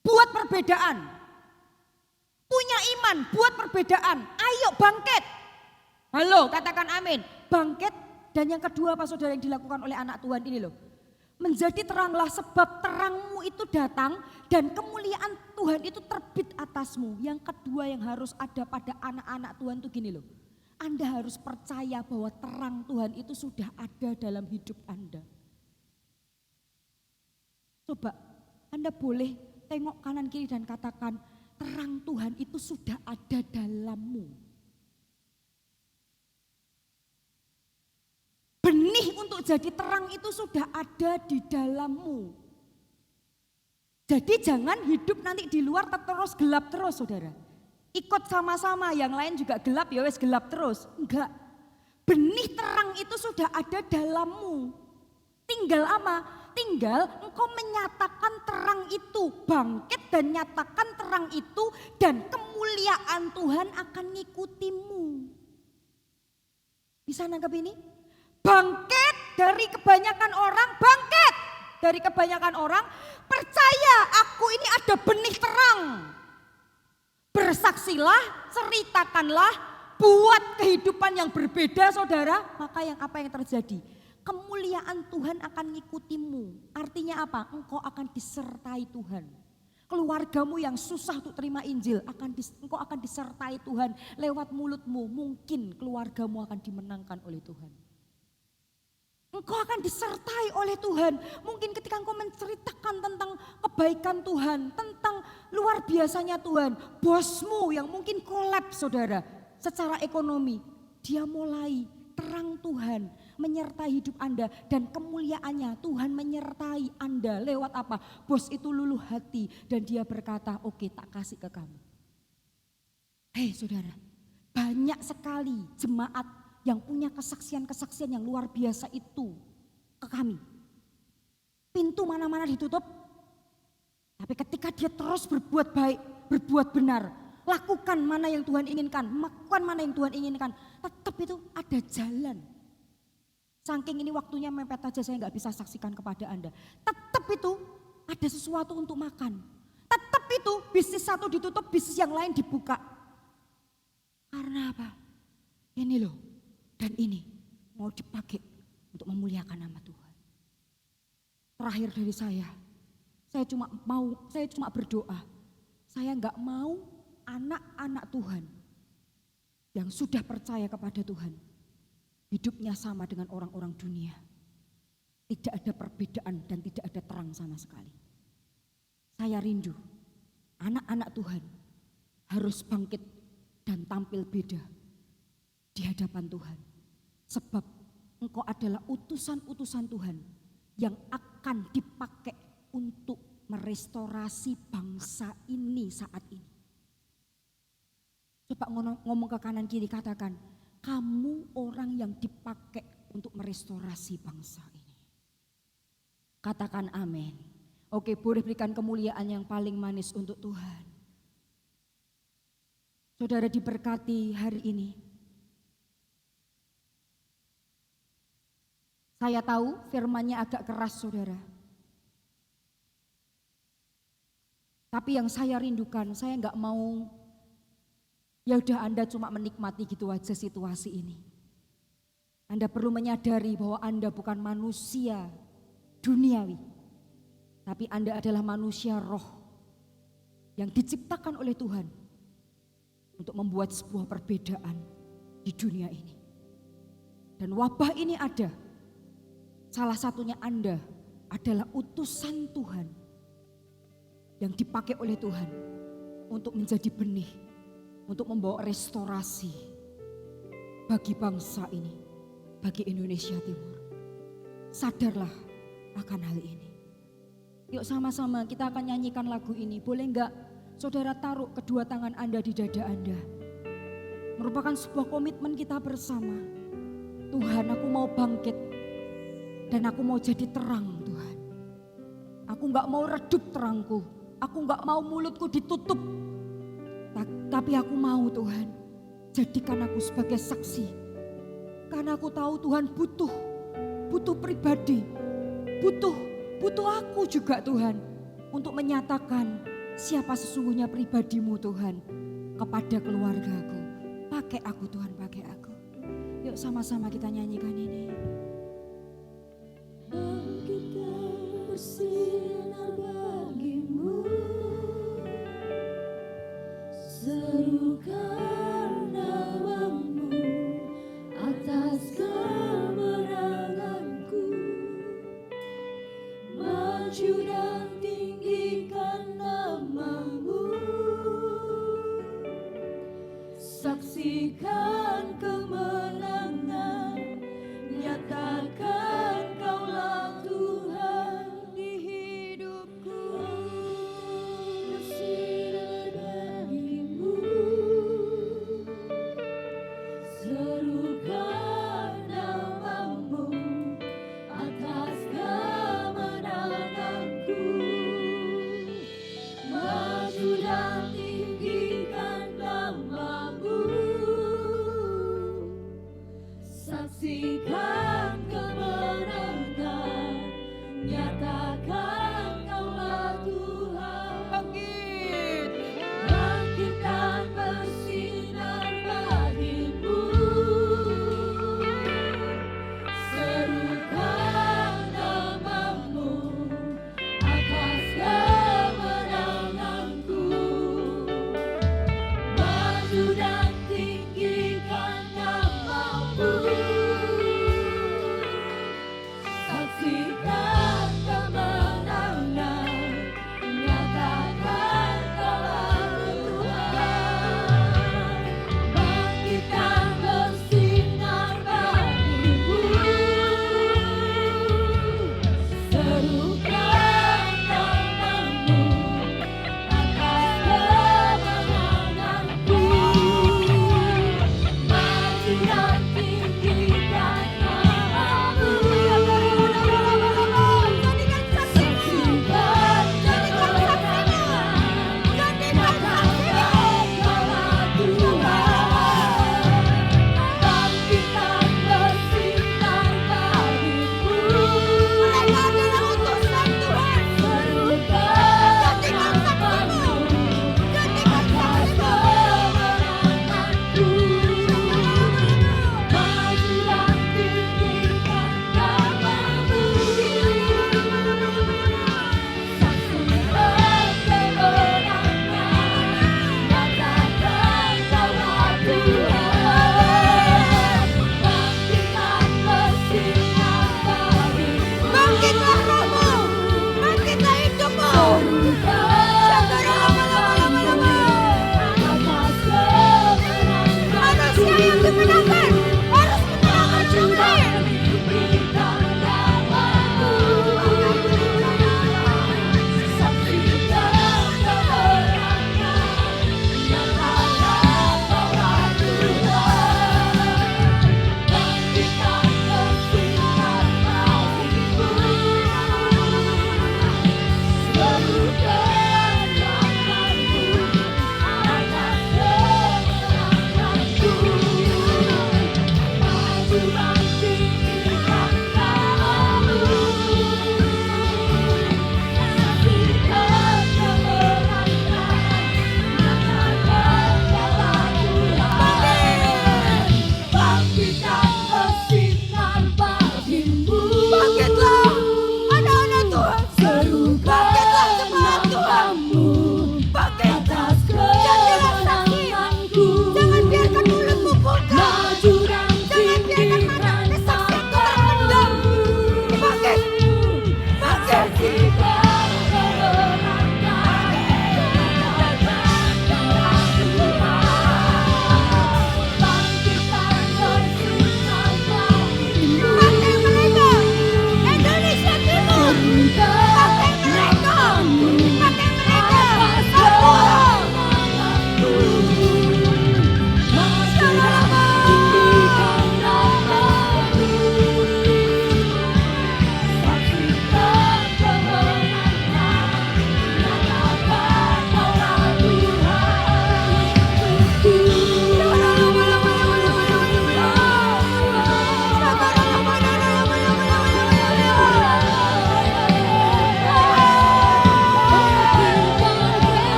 Buat perbedaan. Punya iman, buat perbedaan. Ayo bangkit. Halo, katakan amin. Bangkit. Dan yang kedua apa saudara yang dilakukan oleh anak Tuhan ini loh. Menjadi teranglah, sebab terangmu itu datang dan kemuliaan Tuhan itu terbit atasmu. Yang kedua yang harus ada pada anak-anak Tuhan itu gini loh. Anda harus percaya bahwa terang Tuhan itu sudah ada dalam hidup Anda. Coba Anda boleh tengok kanan kiri dan katakan, terang Tuhan itu sudah ada dalammu. untuk jadi terang itu sudah ada di dalammu. Jadi jangan hidup nanti di luar terus gelap terus saudara. Ikut sama-sama, yang lain juga gelap ya wes gelap terus. Enggak, benih terang itu sudah ada dalammu. Tinggal apa? Tinggal engkau menyatakan terang itu, bangkit dan nyatakan terang itu dan kemuliaan Tuhan akan ngikutimu. Bisa nangkep ini? Bangkit dari kebanyakan orang, bangkit dari kebanyakan orang, percaya aku ini ada benih terang. Bersaksilah, ceritakanlah, buat kehidupan yang berbeda saudara, maka apa yang terjadi? Kemuliaan Tuhan akan ngikutimu. Artinya apa? Engkau akan disertai Tuhan. Keluargamu yang susah untuk terima Injil, engkau akan disertai Tuhan. Lewat mulutmu mungkin keluargamu akan dimenangkan oleh Tuhan. Engkau akan disertai oleh Tuhan. Mungkin ketika engkau menceritakan tentang kebaikan Tuhan, tentang luar biasanya Tuhan. Bosmu yang mungkin kolaps saudara, secara ekonomi, dia mulai terang Tuhan menyertai hidup Anda dan kemuliaannya Tuhan menyertai Anda lewat apa? Bos itu luluh hati dan dia berkata, oke, tak kasih ke kamu. Hei saudara, banyak sekali jemaat yang punya kesaksian-kesaksian yang luar biasa itu ke kami. Pintu mana-mana ditutup, tapi ketika dia terus berbuat baik, berbuat benar, lakukan mana yang Tuhan inginkan, lakukan mana yang Tuhan inginkan, tetap itu ada jalan. Saking ini waktunya mepet aja saya gak bisa saksikan kepada Anda. Tetap itu ada sesuatu untuk makan. Tetap itu bisnis satu ditutup, bisnis yang lain dibuka. Karena apa? Ini loh, dan ini mau dipakai untuk memuliakan nama Tuhan. Terakhir dari saya cuma berdoa. Saya gak mau anak-anak Tuhan yang sudah percaya kepada Tuhan hidupnya sama dengan orang-orang dunia. Tidak ada perbedaan dan tidak ada terang sama sekali. Saya rindu anak-anak Tuhan harus bangkit dan tampil beda di hadapan Tuhan. Sebab engkau adalah utusan-utusan Tuhan yang akan dipakai untuk merestorasi bangsa ini saat ini. Coba ngomong ke kanan kiri, katakan, kamu orang yang dipakai untuk merestorasi bangsa ini. Katakan amin. Oke, boleh berikan kemuliaan yang paling manis untuk Tuhan. Saudara diberkati hari ini. Saya tahu firman-Nya agak keras saudara. Tapi yang saya rindukan, saya enggak mau ya udah Anda cuma menikmati gitu aja situasi ini. Anda perlu menyadari bahwa Anda bukan manusia duniawi. Tapi Anda adalah manusia roh yang diciptakan oleh Tuhan untuk membuat sebuah perbedaan di dunia ini. Dan wabah ini ada. Salah satunya Anda adalah utusan Tuhan yang dipakai oleh Tuhan untuk menjadi benih, untuk membawa restorasi bagi bangsa ini, bagi Indonesia Timur. Sadarlah akan hal ini. Yuk sama-sama kita akan nyanyikan lagu ini. Boleh enggak saudara taruh kedua tangan Anda di dada Anda. Merupakan sebuah komitmen kita bersama. Tuhan, aku mau bangkit dan aku mau jadi terang Tuhan. Aku enggak mau redup terangku. Aku enggak mau mulutku ditutup. Tapi aku mau Tuhan, jadikan aku sebagai saksi. Karena aku tahu Tuhan butuh pribadi, butuh aku juga Tuhan. Untuk menyatakan siapa sesungguhnya pribadimu Tuhan kepada keluargaku. Pakai aku Tuhan, pakai aku. Yuk sama-sama kita nyanyikan ini. Bangkitkan bersinar bagimu, serukan namamu atas kemenanganku. Maju dan tinggikan namamu, saksikan kemenangan nyata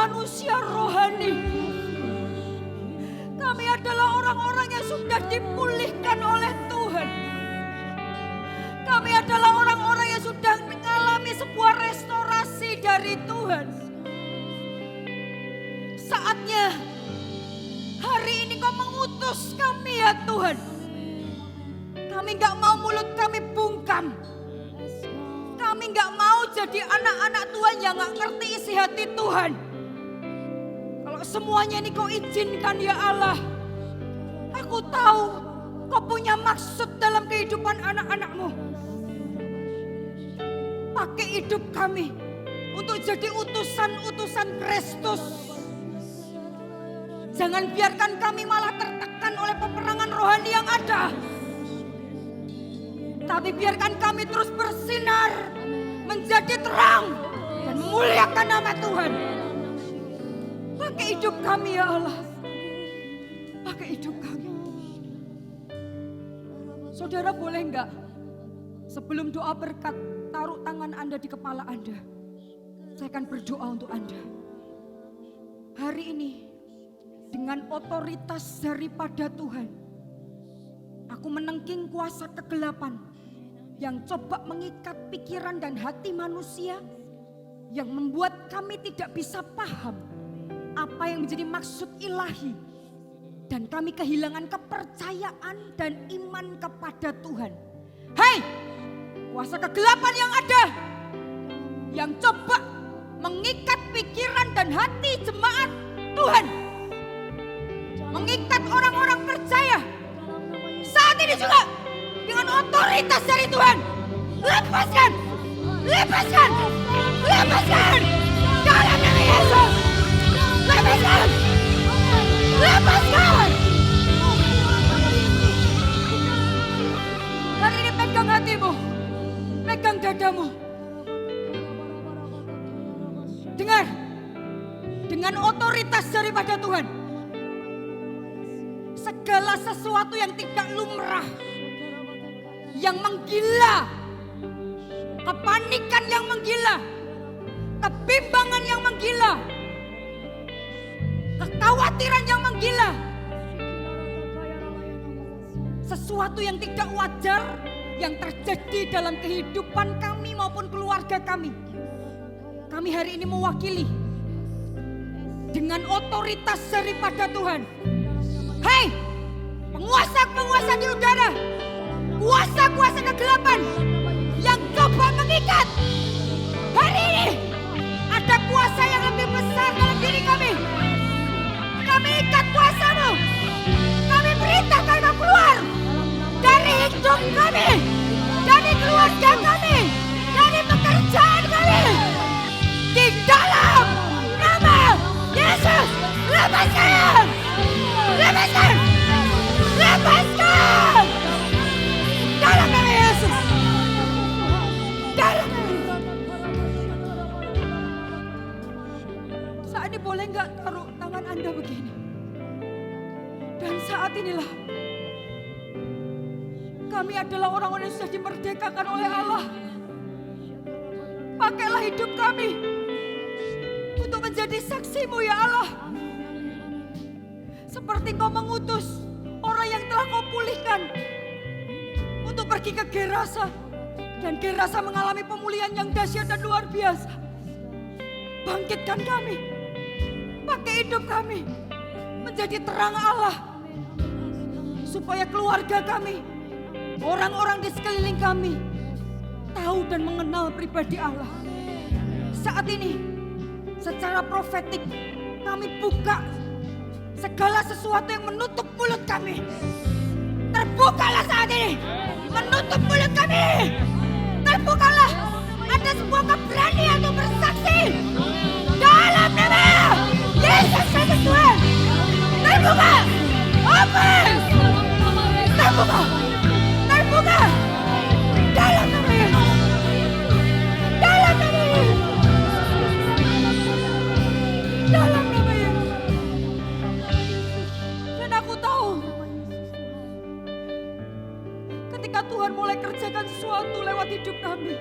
manusia rohani. Kami adalah orang-orang yang sudah dipulihkan oleh Tuhan. Kami adalah orang-orang yang sudah mengalami sebuah restorasi dari Tuhan. Saatnya hari ini Kau mengutus kami ya Tuhan. Kami gak mau mulut kami bungkam. Kami gak mau jadi anak-anak Tuhan yang gak ngerti isi hati Tuhan. Kalau semuanya ini Kau izinkan ya Allah. Aku tahu Kau punya maksud dalam kehidupan anak-anak-Mu. Pakai hidup kami untuk jadi utusan-utusan Kristus. Jangan biarkan kami malah tertekan oleh peperangan rohani yang ada. Tapi biarkan kami terus bersinar, menjadi terang, dan memuliakan nama Tuhan. Pakai hidup kami ya Allah. Pakai hidup kami. Saudara boleh enggak sebelum doa berkat taruh tangan Anda di kepala Anda. Saya akan berdoa untuk Anda. Hari ini dengan otoritas daripada Tuhan, aku menengking kuasa kegelapan yang coba mengikat pikiran dan hati manusia, yang membuat kami tidak bisa paham apa yang menjadi maksud ilahi, dan kami kehilangan kepercayaan dan iman kepada Tuhan. Hei, kuasa kegelapan yang ada, yang coba mengikat pikiran dan hati jemaat Tuhan, mengikat orang-orang percaya, saat ini juga dengan otoritas dari Tuhan, lepaskan, lepaskan, lepaskan dalam nama Yesus, lepaskan, lepaskan. Hari ini pegang hatimu, pegang dadamu. Dengar, dengan otoritas daripada Tuhan, segala sesuatu yang tidak lumrah, yang menggila, kepanikan yang menggila, kebimbangan yang menggila, kekhawatiran yang menggila, sesuatu yang tidak wajar yang terjadi dalam kehidupan kami maupun keluarga kami. Kami hari ini mewakili dengan otoritas daripada Tuhan. Hei, penguasa-penguasa di udara, kuasa-kuasa kegelapan yang coba mengikat. Hari ini ada kuasa yang lebih besar dalam diri kami. Kami ikat kuasa-Mu. Kami perintahkan Kau keluar dari hidup kami, dari keluarga kami, dari pekerjaan kami. Di dalam nama Yesus, lepaskan, lepaskan, lepaskan. Dalam nama Yesus, dalam nama Yesus. Saat ini boleh enggak taruh tangan Anda begini? Dan saat inilah kami adalah orang-orang yang sudah dimerdekakan oleh Allah. Pakailah hidup kami untuk menjadi saksi-Mu ya Allah. Seperti Kau mengutus orang yang telah Kau pulihkan untuk pergi ke Gerasa, dan Gerasa mengalami pemulihan yang dahsyat dan luar biasa. Bangkitkan kami, pakai hidup kami menjadi terang Allah, supaya keluarga kami, orang-orang di sekeliling kami tahu dan mengenal pribadi Allah. Saat ini secara profetik kami buka segala sesuatu yang menutup mulut kami. Terbukalah saat ini, menutup mulut kami. Terbukalah, ada sebuah keberanian untuk bersaksi dalam nama Yesus Kristus Tuhan. Terbuka, open, terbuka, terbuka dalam nama Yesus, dalam nama Yesus, dalam nama Yesus. Dan aku tahu ketika Tuhan mulai kerjakan sesuatu lewat hidup kami,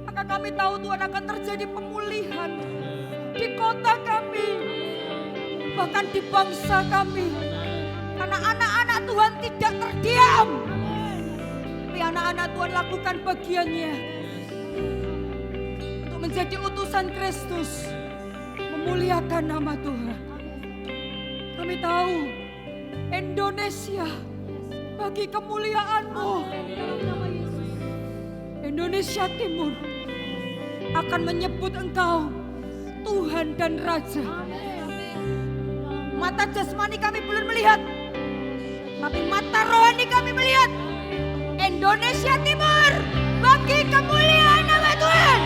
maka kami tahu Tuhan akan terjadi pemulihan di di kota kami, bahkan di bangsa kami. Karena anak-anak Tuhan tidak terdiam, tapi anak-anak Tuhan lakukan bagiannya untuk menjadi utusan Kristus, memuliakan nama Tuhan. Kami tahu Indonesia bagi kemuliaan-Mu, Indonesia Timur akan menyebut Engkau Tuhan dan Raja. Mata jasmani kami belum melihat, tapi mata rohani kami melihat Indonesia Timur bagi kemuliaan nama Tuhan.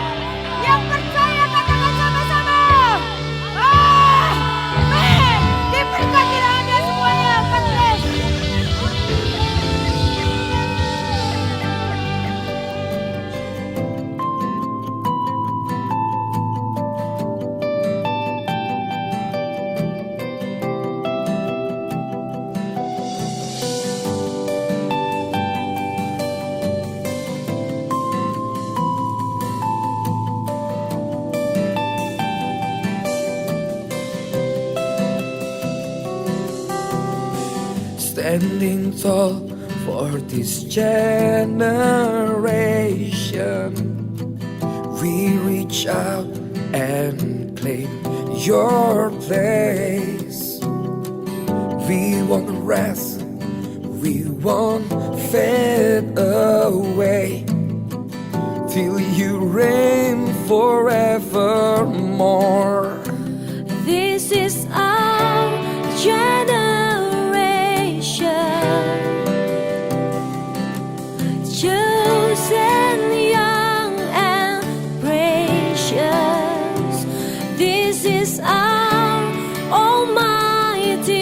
Yang percaya katakan sama-sama. Amin. Diberkatilah Anda semuanya. God bless. Standing tall for this generation, we reach out and claim your place. We won't rest, we won't fade away till you reign forevermore. This is our generation, chosen, young and precious. This is our Almighty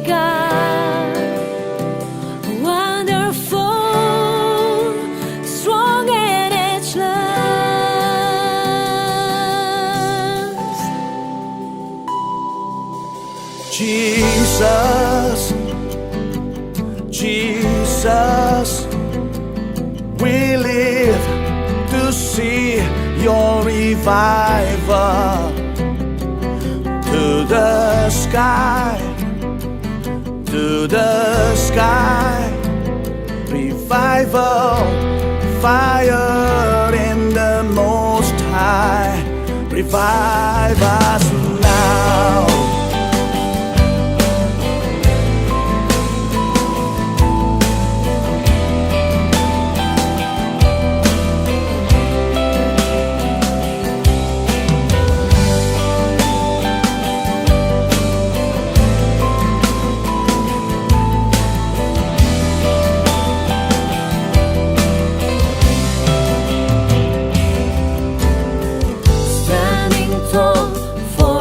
God, wonderful, strong and ageless. Jesus, Jesus, we live to see your revival. To the sky, to the sky, revival, fire in the Most High, revive us now. Standing tall for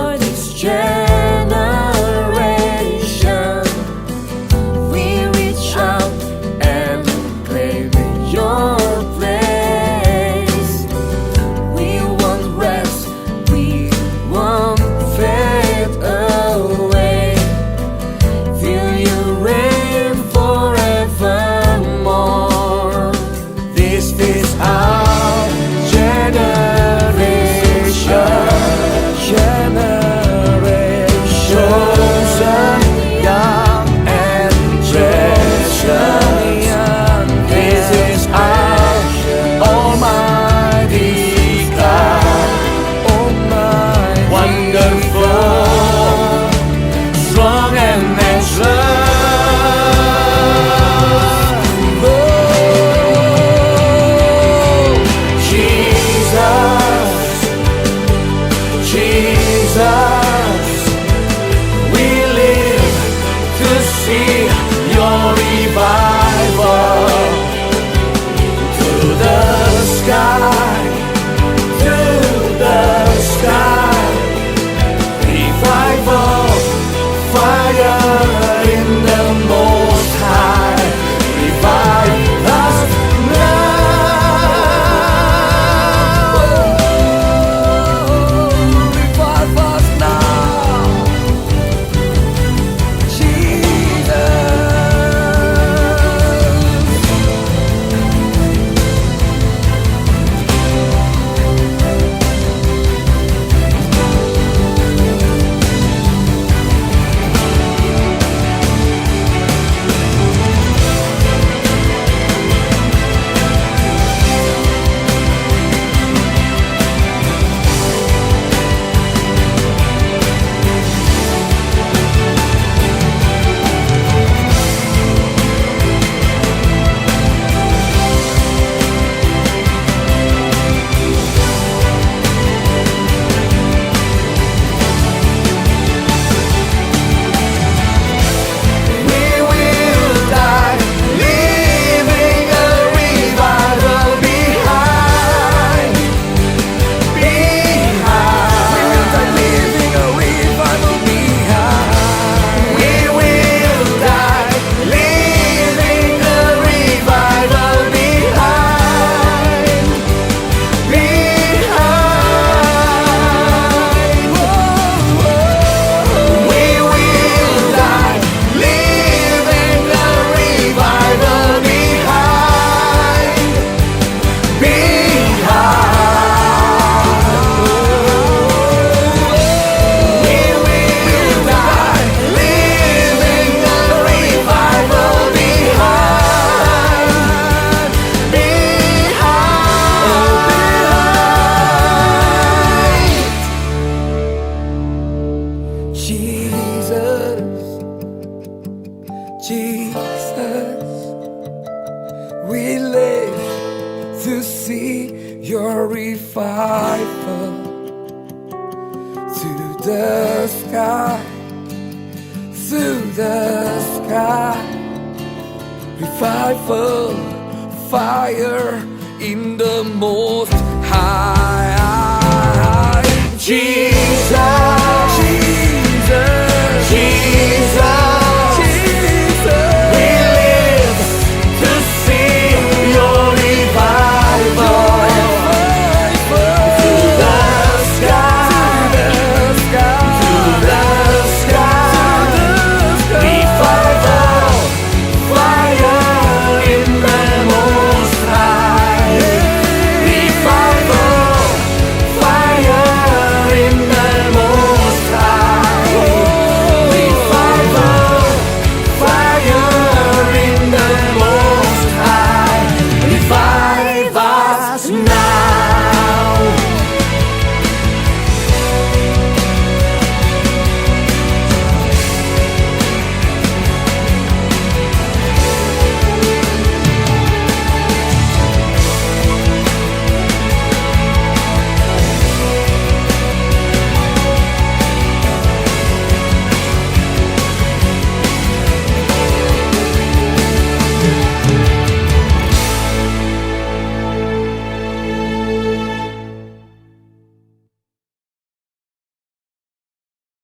We live to see your revival. To the sky, to the sky. Revival, fire in the most